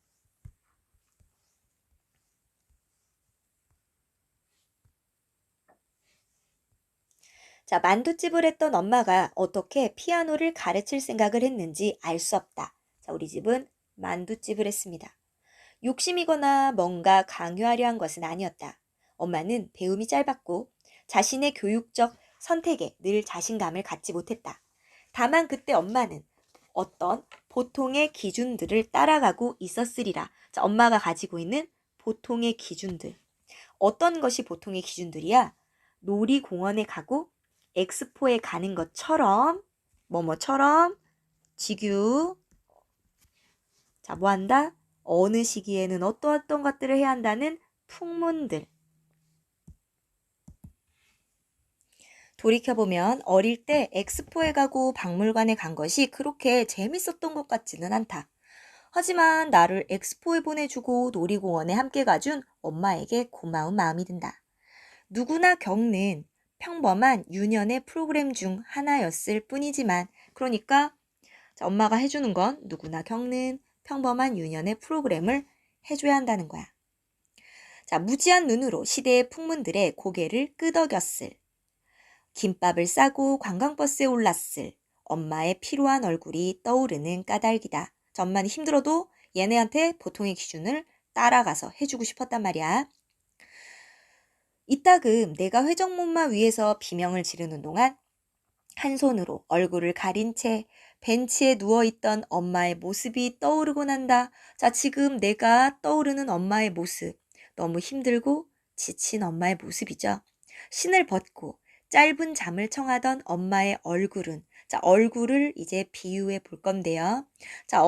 자, 만둣집을 했던 엄마가 어떻게 피아노를 가르칠 생각을 했는지 알 수 없다. 자, 우리 집은 만둣집을 했습니다. 욕심이거나 뭔가 강요하려 한 것은 아니었다. 엄마는 배움이 짧았고 자신의 교육적 선택에 늘 자신감을 갖지 못했다. 다만 그때 엄마는 어떤 보통의 기준들을 따라가고 있었으리라. 자, 엄마가 가지고 있는 보통의 기준들. 어떤 것이 보통의 기준들이야? 놀이공원에 가고 엑스포에 가는 것처럼 뭐뭐처럼 지규. 자, 뭐 한다? 어느 시기에는 어떠한 것들을 해야 한다는 풍문들. 돌이켜보면 어릴 때 엑스포에 가고 박물관에 간 것이 그렇게 재밌었던 것 같지는 않다. 하지만 나를 엑스포에 보내주고 놀이공원에 함께 가준 엄마에게 고마운 마음이 든다. 누구나 겪는 평범한 유년의 프로그램 중 하나였을 뿐이지만 그러니까 엄마가 해주는 건 누구나 겪는 평범한 유년의 프로그램을 해줘야 한다는 거야. 자, 무지한 눈으로 시대의 풍문들의 고개를 끄덕였을, 김밥을 싸고 관광버스에 올랐을 엄마의 피로한 얼굴이 떠오르는 까닭이다. 자, 엄마는 힘들어도 얘네한테 보통의 기준을 따라가서 해주고 싶었단 말이야. 이따금 내가 회전목마 위에서 비명을 지르는 동안 한 손으로 얼굴을 가린 채 벤치에 누워있던 엄마의 모습이 떠오르곤 한다. 자, 지금 내가 떠오르는 엄마의 모습. 너무 힘들고 지친 엄마의 모습이죠. 신을 벗고 짧은 잠을 청하던 엄마의 얼굴은, 자, 얼굴을 이제 비유해 볼 건데요. 자,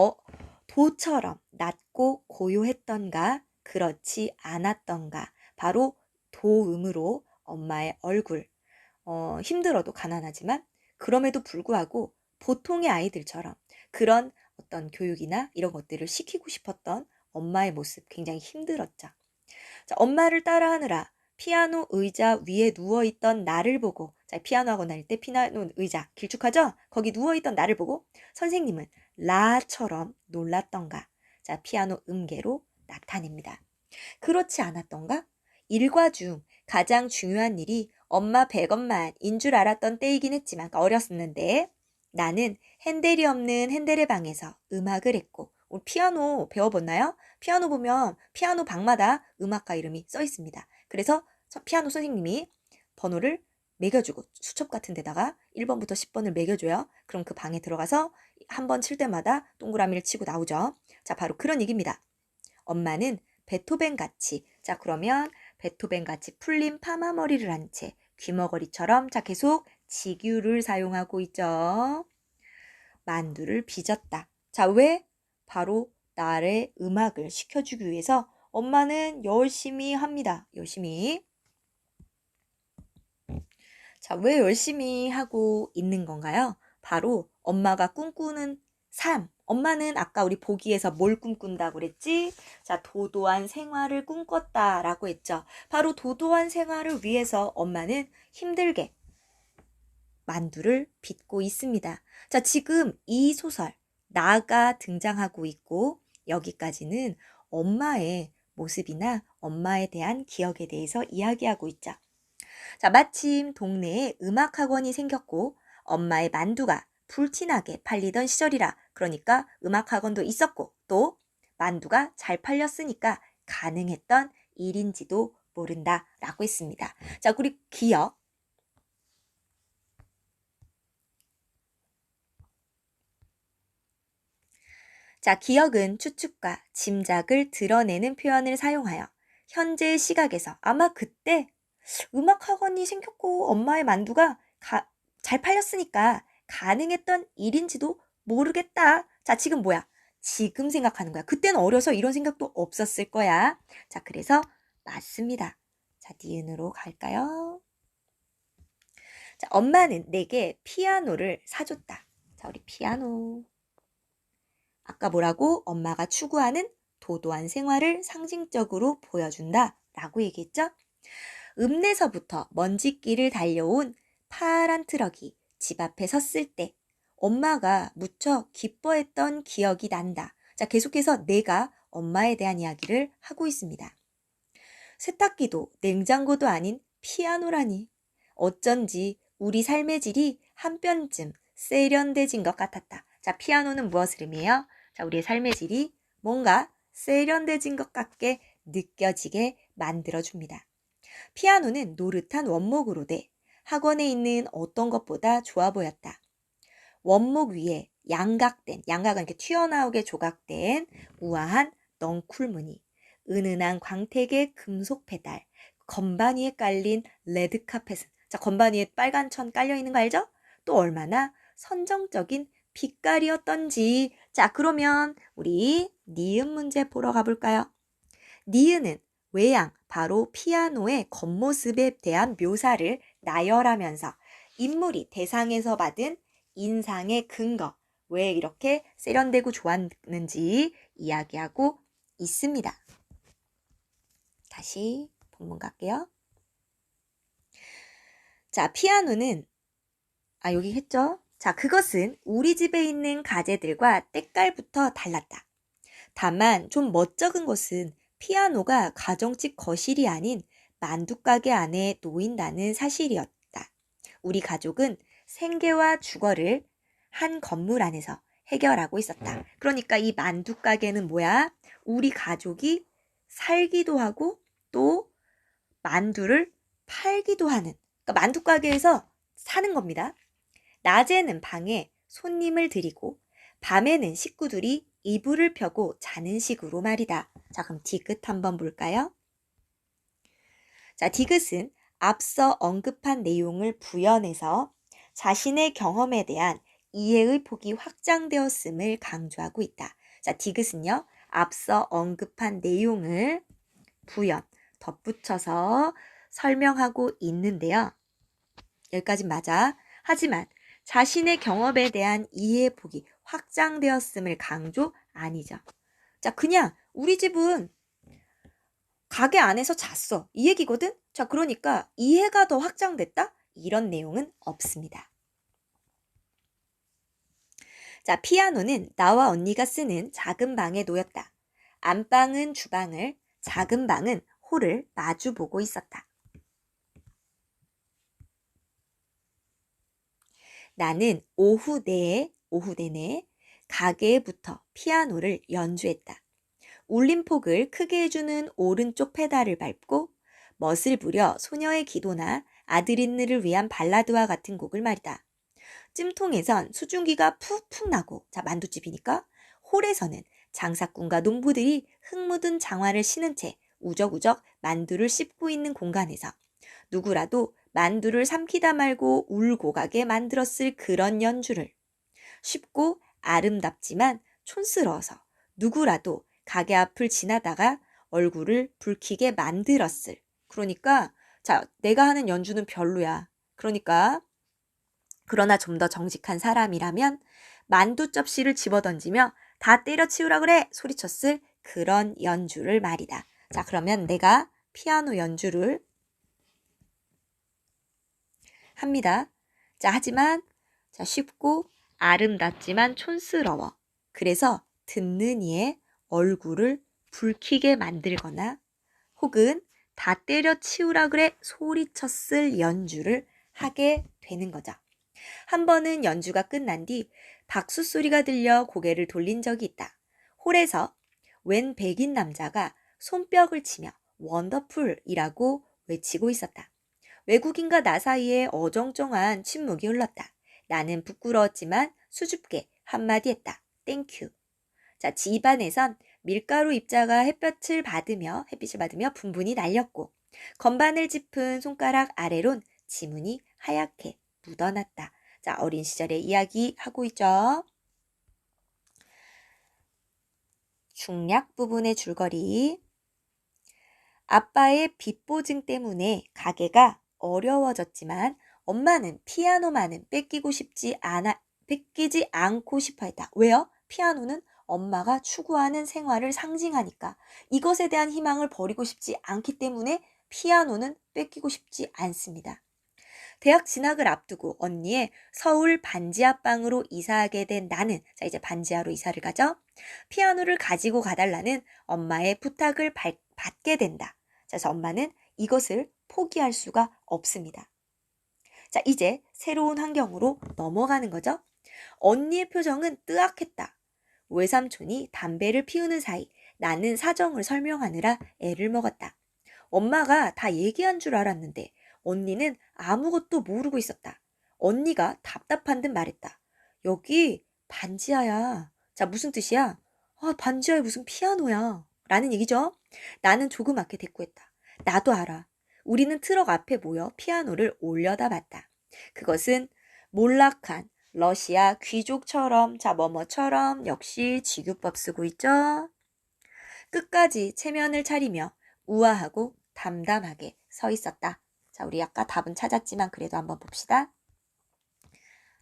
도처럼 낮고 고요했던가, 그렇지 않았던가. 바로 도음으로 엄마의 얼굴. 힘들어도 가난하지만 그럼에도 불구하고 보통의 아이들처럼 그런 어떤 교육이나 이런 것들을 시키고 싶었던 엄마의 모습 굉장히 힘들었죠. 자, 엄마를 따라하느라 피아노 의자 위에 누워있던 나를 보고, 자, 피아노 하고 다닐 때 피아노 의자 길쭉하죠? 거기 누워있던 나를 보고 선생님은 라처럼 놀랐던가. 자, 피아노 음계로 나타냅니다. 그렇지 않았던가? 일과 중 가장 중요한 일이 엄마 100원만인 줄 알았던 때이긴 했지만 어렸었는데 나는 핸델이 없는 핸델의 방에서 음악을 했고 우리 피아노 배워봤나요? 피아노 보면 피아노 방마다 음악가 이름이 써 있습니다. 그래서 피아노 선생님이 번호를 매겨주고 수첩 같은 데다가 1번부터 10번을 매겨줘요. 그럼 그 방에 들어가서 한 번 칠 때마다 동그라미를 치고 나오죠. 자, 바로 그런 얘기입니다. 엄마는 베토벤같이, 자, 그러면 베토벤같이 풀린 파마 머리를 한 채 귀머거리처럼, 자, 계속 지규를 사용하고 있죠. 만두를 빚었다. 자, 왜? 바로 나의 음악을 시켜주기 위해서 엄마는 열심히 합니다. 열심히. 자, 왜 열심히 하고 있는 건가요? 바로 엄마가 꿈꾸는 삶. 엄마는 아까 우리 보기에서 뭘 꿈꾼다고 그랬지? 자, 도도한 생활을 꿈꿨다라고 했죠. 바로 도도한 생활을 위해서 엄마는 힘들게 만두를 빚고 있습니다. 자, 지금 이 소설 나가 등장하고 있고 여기까지는 엄마의 모습이나 엄마에 대한 기억에 대해서 이야기하고 있죠. 자, 마침 동네에 음악학원이 생겼고 엄마의 만두가 불티나게 팔리던 시절이라 그러니까 음악학원도 있었고 또 만두가 잘 팔렸으니까 가능했던 일인지도 모른다라고 했습니다. 자, 우리 기억. 자, 기억은 추측과 짐작을 드러내는 표현을 사용하여 현재의 시각에서 아마 그때 음악학원이 생겼고 엄마의 만두가 잘 팔렸으니까 가능했던 일인지도 모르겠다. 자, 지금 뭐야? 지금 생각하는 거야. 그때는 어려서 이런 생각도 없었을 거야. 자, 그래서 맞습니다. 자, 니은으로 갈까요? 자, 엄마는 내게 피아노를 사줬다. 자, 우리 피아노. 아까 뭐라고? 엄마가 추구하는 도도한 생활을 상징적으로 보여준다 라고 얘기했죠? 읍내서부터 먼지길을 달려온 파란 트럭이 집 앞에 섰을 때 엄마가 무척 기뻐했던 기억이 난다. 자, 계속해서 내가 엄마에 대한 이야기를 하고 있습니다. 세탁기도 냉장고도 아닌 피아노라니. 어쩐지 우리 삶의 질이 한 뼘쯤 세련돼진 것 같았다. 자, 피아노는 무엇을 의미해요? 자, 우리의 삶의 질이 뭔가 세련돼진 것 같게 느껴지게 만들어줍니다. 피아노는 노릇한 원목으로 돼 학원에 있는 어떤 것보다 좋아 보였다. 원목 위에 양각은 이렇게 튀어나오게 조각된 우아한 넝쿨무늬, 은은한 광택의 금속 페달, 건반 위에 깔린 레드 카펫은, 자, 건반 위에 빨간 천 깔려 있는 거 알죠? 또 얼마나 선정적인 빛깔이었던지. 자, 그러면 우리 니은 문제 보러 가볼까요? 니은은 외양, 바로 피아노의 겉모습에 대한 묘사를 나열하면서 인물이 대상에서 받은 인상의 근거, 왜 이렇게 세련되고 좋았는지 이야기하고 있습니다. 다시 본문 갈게요. 자, 피아노는 여기 했죠? 자, 그것은 우리 집에 있는 가재들과 때깔부터 달랐다. 다만 좀 멋쩍은 것은 피아노가 가정집 거실이 아닌 만두가게 안에 놓인다는 사실이었다. 우리 가족은 생계와 주거를 한 건물 안에서 해결하고 있었다. 그러니까 이 만두가게는 뭐야? 우리 가족이 살기도 하고 또 만두를 팔기도 하는, 그러니까 만두가게에서 사는 겁니다. 낮에는 방에 손님을 들이고 밤에는 식구들이 이불을 펴고 자는 식으로 말이다. 자, 그럼 디귿 한번 볼까요? 자, 디귿은 앞서 언급한 내용을 부연해서 자신의 경험에 대한 이해의 폭이 확장되었음을 강조하고 있다. 자, 디귿은요, 앞서 언급한 내용을 부연, 덧붙여서 설명하고 있는데요. 여기까지 맞아. 하지만 자신의 경험에 대한 이해의 폭이 확장되었음을 강조 아니죠. 자, 그냥 우리 집은 가게 안에서 잤어. 이 얘기거든? 자, 그러니까 이해가 더 확장됐다? 이런 내용은 없습니다. 자, 피아노는 나와 언니가 쓰는 작은 방에 놓였다. 안방은 주방을, 작은 방은 홀을 마주보고 있었다. 나는 오후 내내 가게에 붙어 피아노를 연주했다. 울림폭을 크게 해주는 오른쪽 페달을 밟고 멋을 부려 소녀의 기도나 아드린느를 위한 발라드와 같은 곡을 말이다. 찜통에선 수증기가 푹푹 나고, 자, 만두집이니까 홀에서는 장사꾼과 농부들이 흙 묻은 장화를 신은 채 우적우적 만두를 씹고 있는 공간에서 누구라도 만두를 삼키다 말고 울고 가게 만들었을 그런 연주를, 쉽고 아름답지만 촌스러워서 누구라도 가게 앞을 지나다가 얼굴을 붉히게 만들었을. 그러니까 자, 내가 하는 연주는 별로야. 그러니까 그러나 좀 더 정직한 사람이라면 만두 접시를 집어던지며 다 때려치우라 그래 소리쳤을 그런 연주를 말이다. 자, 그러면 내가 피아노 연주를 합니다. 자, 하지만 자, 쉽고 아름답지만 촌스러워. 그래서 듣는 이의 얼굴을 붉히게 만들거나 혹은 다 때려치우라 그래 소리쳤을 연주를 하게 되는 거죠. 한 번은 연주가 끝난 뒤 박수 소리가 들려 고개를 돌린 적이 있다. 홀에서 웬 백인 남자가 손뼉을 치며 원더풀이라고 외치고 있었다. 외국인과 나 사이에 어정쩡한 침묵이 흘렀다. 나는 부끄러웠지만 수줍게 한마디 했다. 땡큐. 자, 집안에선 밀가루 입자가 햇빛을 받으며 분분히 날렸고 건반을 짚은 손가락 아래론 지문이 하얗게 묻어났다. 자, 어린 시절의 이야기 하고 있죠. 중략 부분의 줄거리. 아빠의 빚보증 때문에 가게가 어려워졌지만 엄마는 피아노만은 뺏기지 않고 싶어 했다. 왜요? 피아노는 엄마가 추구하는 생활을 상징하니까 이것에 대한 희망을 버리고 싶지 않기 때문에 피아노는 뺏기고 싶지 않습니다. 대학 진학을 앞두고 언니의 서울 반지하방으로 이사하게 된 나는, 자, 이제 반지하로 이사를 가죠. 피아노를 가지고 가달라는 엄마의 부탁을 받게 된다. 그래서 엄마는 이것을 포기할 수가 없습니다. 자, 이제 새로운 환경으로 넘어가는 거죠. 언니의 표정은 뜨악했다. 외삼촌이 담배를 피우는 사이 나는 사정을 설명하느라 애를 먹었다. 엄마가 다 얘기한 줄 알았는데 언니는 아무것도 모르고 있었다. 언니가 답답한 듯 말했다. 여기 반지하야. 자, 무슨 뜻이야? 아, 반지하에 무슨 피아노야. 라는 얘기죠. 나는 조그맣게 대꾸했다. 나도 알아. 우리는 트럭 앞에 모여 피아노를 올려다 봤다. 그것은 몰락한 러시아 귀족처럼, 자, 뭐뭐처럼 역시 직유법 쓰고 있죠. 끝까지 체면을 차리며 우아하고 담담하게 서 있었다. 자, 우리 아까 답은 찾았지만 그래도 한번 봅시다.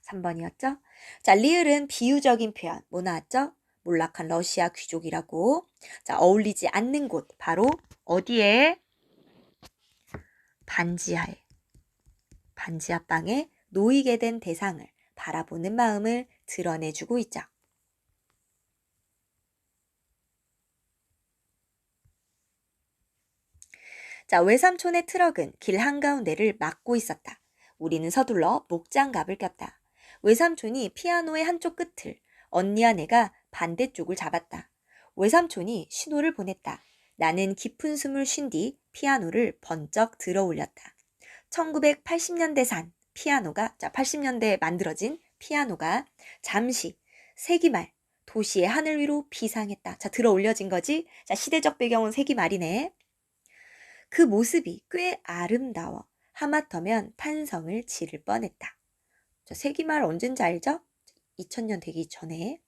3번이었죠? 자, 리을은 비유적인 표현. 뭐 나왔죠? 몰락한 러시아 귀족이라고. 자, 어울리지 않는 곳. 바로 어디에? 반지하에. 반지하방에 놓이게 된 대상을 바라보는 마음을 드러내주고 있죠. 자, 외삼촌의 트럭은 길 한가운데를 막고 있었다. 우리는 서둘러 목장갑을 꼈다. 외삼촌이 피아노의 한쪽 끝을, 언니와 내가 반대쪽을 잡았다. 외삼촌이 신호를 보냈다. 나는 깊은 숨을 쉰 뒤 피아노를 번쩍 들어 올렸다. 1980년대산 피아노가, 자, 80년대에 만들어진 피아노가 잠시 세기말 도시의 하늘 위로 비상했다. 자, 들어 올려진 거지? 자, 시대적 배경은 세기말이네. 그 모습이 꽤 아름다워 하마터면 탄성을 지를 뻔했다. 자, 세기말 언젠지 알죠? 2000년 되기 전에.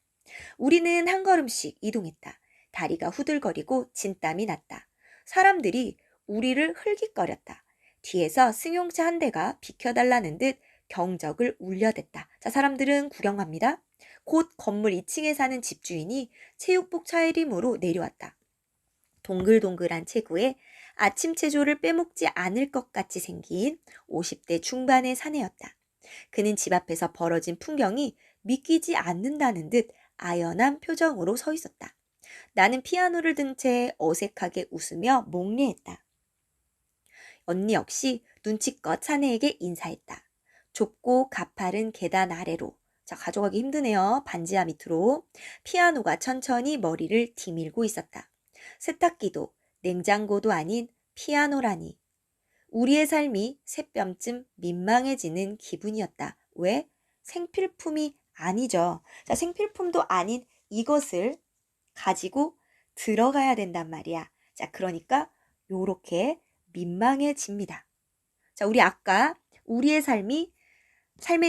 우리는 한 걸음씩 이동했다. 다리가 후들거리고 진땀이 났다. 사람들이 우리를 흘깃거렸다. 뒤에서 승용차 한 대가 비켜달라는 듯 경적을 울려댔다. 자, 사람들은 구경합니다. 곧 건물 2층에 사는 집주인이 체육복 차림으로 내려왔다. 동글동글한 체구에 아침 체조를 빼먹지 않을 것 같이 생긴 50대 중반의 사내였다. 그는 집 앞에서 벌어진 풍경이 믿기지 않는다는 듯 아연한 표정으로 서 있었다. 나는 피아노를 든 채 어색하게 웃으며 목례했다. 언니 역시 눈치껏 사내에게 인사했다. 좁고 가파른 계단 아래로, 자, 가져가기 힘드네요. 반지하 밑으로 피아노가 천천히 머리를 디밀고 있었다. 세탁기도 냉장고도 아닌 피아노라니. 우리의 삶이 새뼘쯤 민망해지는 기분이었다. 왜? 생필품이 아니죠. 자, 생필품도 아닌 이것을 가지고 들어가야 된단 말이야. 자, 그러니까 요렇게 민망해집니다. 자, 우리 아까 우리의 삶의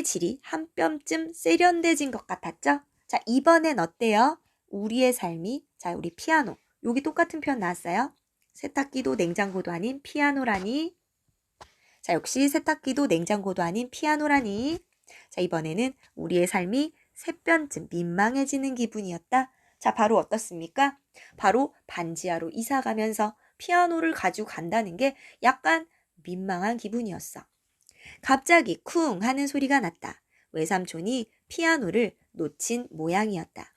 질이 한 뼘쯤 세련돼진 것 같았죠? 자, 이번엔 어때요? 우리의 삶이, 자, 우리 피아노. 여기 똑같은 표현 나왔어요. 세탁기도 냉장고도 아닌 피아노라니. 자, 역시 세탁기도 냉장고도 아닌 피아노라니. 자, 이번에는 우리의 삶이 새뼘쯤 민망해지는 기분이었다. 자, 바로 어떻습니까? 바로 반지하로 이사 가면서 피아노를 가지고 간다는 게 약간 민망한 기분이었어. 갑자기 쿵 하는 소리가 났다. 외삼촌이 피아노를 놓친 모양이었다.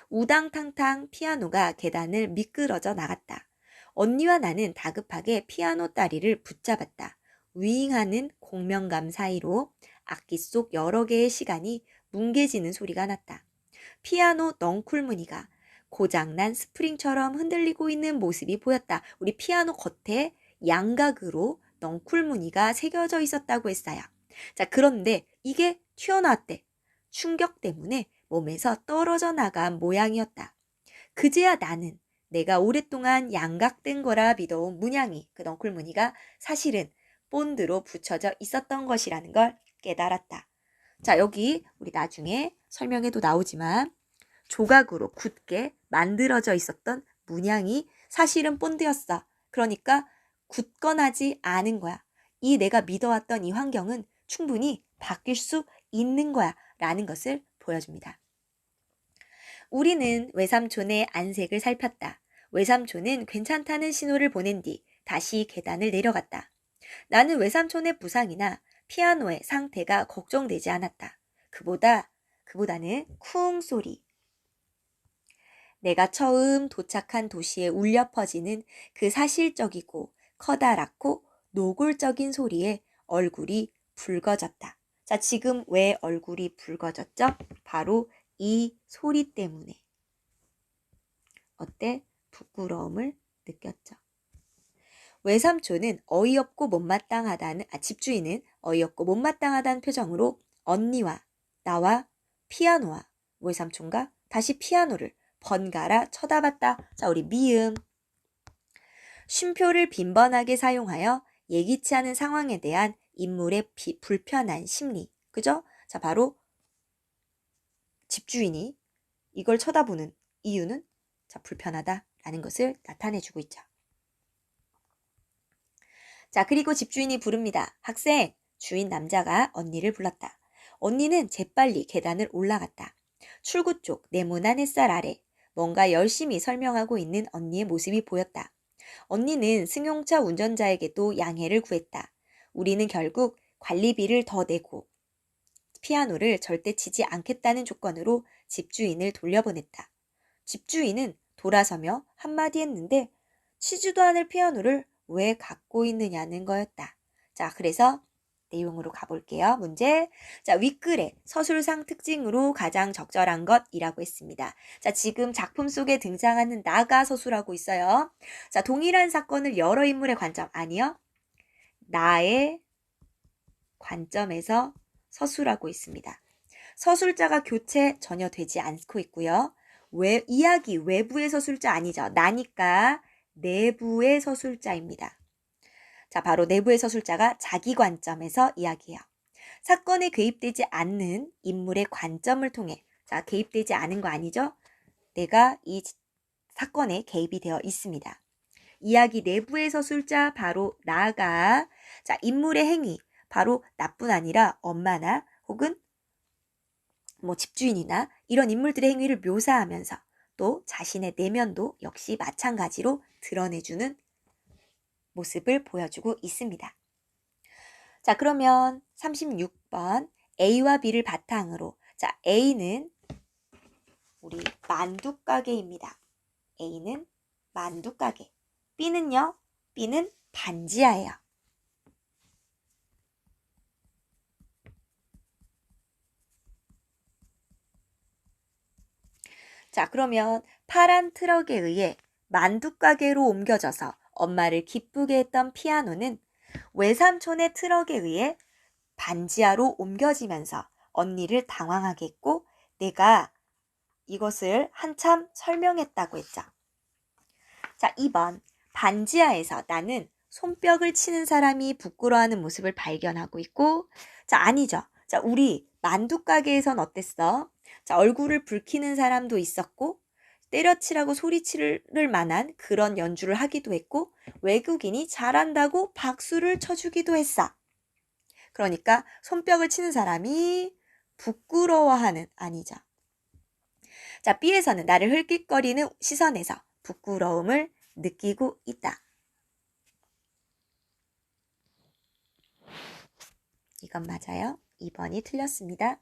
우당탕탕 피아노가 계단을 미끄러져 나갔다. 언니와 나는 다급하게 피아노 다리를 붙잡았다. 윙하는 공명감 사이로 악기 속 여러 개의 시간이 뭉개지는 소리가 났다. 피아노 넝쿨무늬가 고장난 스프링처럼 흔들리고 있는 모습이 보였다. 우리 피아노 겉에 양각으로 넝쿨무늬가 새겨져 있었다고 했어요. 자, 그런데 이게 튀어나왔대. 충격 때문에 몸에서 떨어져 나간 모양이었다. 그제야 나는 내가 오랫동안 양각된 거라 믿어온 문양이, 그 넝쿨무늬가 사실은 본드로 붙여져 있었던 것이라는 걸 깨달았다. 자, 여기 우리 나중에 설명에도 나오지만 조각으로 굳게 만들어져 있었던 문양이 사실은 본드였어. 그러니까 굳건하지 않은 거야. 이 내가 믿어왔던 이 환경은 충분히 바뀔 수 있는 거야 라는 것을 보여줍니다. 우리는 외삼촌의 안색을 살폈다. 외삼촌은 괜찮다는 신호를 보낸 뒤 다시 계단을 내려갔다. 나는 외삼촌의 부상이나 피아노의 상태가 걱정되지 않았다. 그보다는 쿵 소리. 내가 처음 도착한 도시에 울려 퍼지는 그 사실적이고 커다랗고 노골적인 소리에 얼굴이 붉어졌다. 자, 지금 왜 얼굴이 붉어졌죠? 바로 이 소리 때문에. 어때? 부끄러움을 느꼈죠. 외삼촌은 집주인은 어이없고 못마땅하다는 표정으로 언니와 나와 피아노와 외삼촌과 다시 피아노를 번갈아 쳐다봤다. 자, 우리 미음. 쉼표를 빈번하게 사용하여 예기치 않은 상황에 대한 인물의 불편한 심리. 그죠? 자, 바로 집주인이 이걸 쳐다보는 이유는 자, 불편하다라는 것을 나타내주고 있죠. 자, 그리고 집주인이 부릅니다. 학생, 주인 남자가 언니를 불렀다. 언니는 재빨리 계단을 올라갔다. 출구 쪽 네모난 햇살 아래 뭔가 열심히 설명하고 있는 언니의 모습이 보였다. 언니는 승용차 운전자에게도 양해를 구했다. 우리는 결국 관리비를 더 내고 피아노를 절대 치지 않겠다는 조건으로 집주인을 돌려보냈다. 집주인은 돌아서며 한마디 했는데 치지도 않을 피아노를 왜 갖고 있느냐는 거였다. 자, 그래서 내용으로 가볼게요. 문제. 자, 윗글에 서술상 특징으로 가장 적절한 것이라고 했습니다. 자, 지금 작품 속에 등장하는 나가 서술하고 있어요. 자, 동일한 사건을 여러 인물의 관점, 아니요. 나의 관점에서 서술하고 있습니다. 서술자가 교체 전혀 되지 않고 있고요. 이야기 외부의 서술자 아니죠. 나니까 내부의 서술자입니다. 자, 바로 내부의 서술자가 자기 관점에서 이야기해요. 사건에 개입되지 않는 인물의 관점을 통해, 자, 개입되지 않은 거 아니죠? 내가 이 사건에 개입이 되어 있습니다. 이야기 내부의 서술자 바로 나가, 자, 인물의 행위 바로 나뿐 아니라 엄마나 혹은 집주인이나 이런 인물들의 행위를 묘사하면서 또 자신의 내면도 역시 마찬가지로 드러내주는 모습을 보여주고 있습니다. 자, 그러면 36번 A와 B를 바탕으로, 자, A는 우리 만두가게입니다. A는 만두가게. B는요? B는 반지하예요. 자, 그러면 파란 트럭에 의해 만두가게로 옮겨져서 엄마를 기쁘게 했던 피아노는 외삼촌의 트럭에 의해 반지하로 옮겨지면서 언니를 당황하게 했고 내가 이것을 한참 설명했다고 했죠. 자, 2번 반지하에서 나는 손뼉을 치는 사람이 부끄러워하는 모습을 발견하고 있고, 자, 아니죠. 자, 우리 만두가게에선 어땠어? 자, 얼굴을 붉히는 사람도 있었고 때려치라고 소리치를 만한 그런 연주를 하기도 했고 외국인이 잘한다고 박수를 쳐주기도 했어. 그러니까 손뼉을 치는 사람이 부끄러워하는, 아니죠. 자, B에서는 나를 흘낏거리는 시선에서 부끄러움을 느끼고 있다. 이건 맞아요. 2번이 틀렸습니다.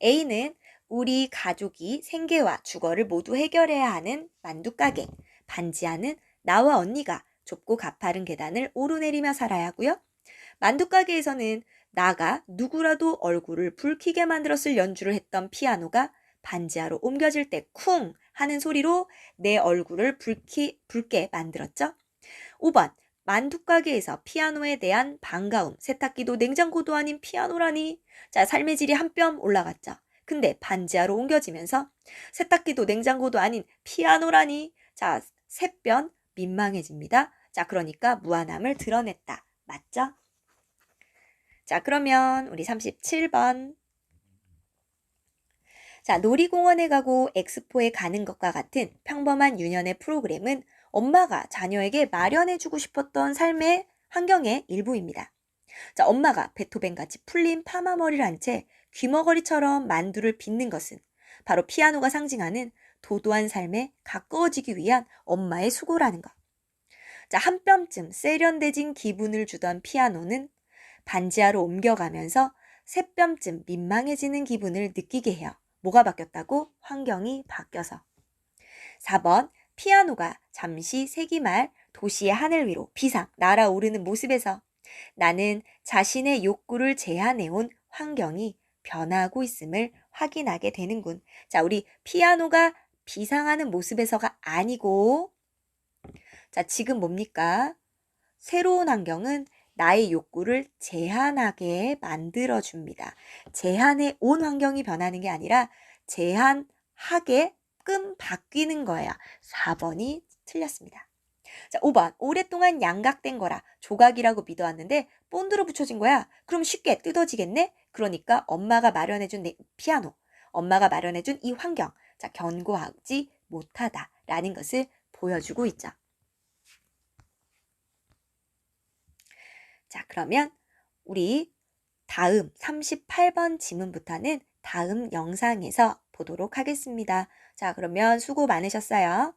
A는 우리 가족이 생계와 주거를 모두 해결해야 하는 만두가게. 반지하는 나와 언니가 좁고 가파른 계단을 오르내리며 살아야 하고요. 만두가게에서는 나가 누구라도 얼굴을 붉히게 만들었을 연주를 했던 피아노가 반지하로 옮겨질 때 쿵 하는 소리로 내 얼굴을 붉게 만들었죠. 5번 만두가게에서 피아노에 대한 반가움, 세탁기도 냉장고도 아닌 피아노라니. 자, 삶의 질이 한 뼘 올라갔죠. 근데 반지하로 옮겨지면서 세탁기도 냉장고도 아닌 피아노라니. 자, 새변 민망해집니다. 자, 그러니까 무한함을 드러냈다. 맞죠? 자, 그러면 우리 37번. 자, 놀이공원에 가고 엑스포에 가는 것과 같은 평범한 유년의 프로그램은 엄마가 자녀에게 마련해주고 싶었던 삶의 환경의 일부입니다. 자, 엄마가 베토벤같이 풀린 파마머리를 한 채 귀머거리처럼 만두를 빚는 것은 바로 피아노가 상징하는 도도한 삶에 가까워지기 위한 엄마의 수고라는 것. 자, 한 뼘쯤 세련돼진 기분을 주던 피아노는 반지하로 옮겨가면서 세 뼘쯤 민망해지는 기분을 느끼게 해요. 뭐가 바뀌었다고? 환경이 바뀌어서. 4번, 피아노가 잠시 세기말 도시의 하늘 위로 비상 날아오르는 모습에서 나는 자신의 욕구를 제한해온 환경이 변하고 있음을 확인하게 되는군. 자, 우리 피아노가 비상하는 모습에서가 아니고, 자, 지금 뭡니까? 새로운 환경은 나의 욕구를 제한하게 만들어줍니다. 제한해 온 환경이 변하는 게 아니라 제한하게끔 바뀌는 거예요. 4번이 틀렸습니다. 자, 5번. 오랫동안 양각된 거라 조각이라고 믿어왔는데 본드로 붙여진 거야. 그럼 쉽게 뜯어지겠네? 그러니까 엄마가 마련해준 피아노, 엄마가 마련해준 이 환경, 자, 견고하지 못하다라는 것을 보여주고 있죠. 자, 그러면 우리 다음 38번 지문부터는 다음 영상에서 보도록 하겠습니다. 자, 그러면 수고 많으셨어요.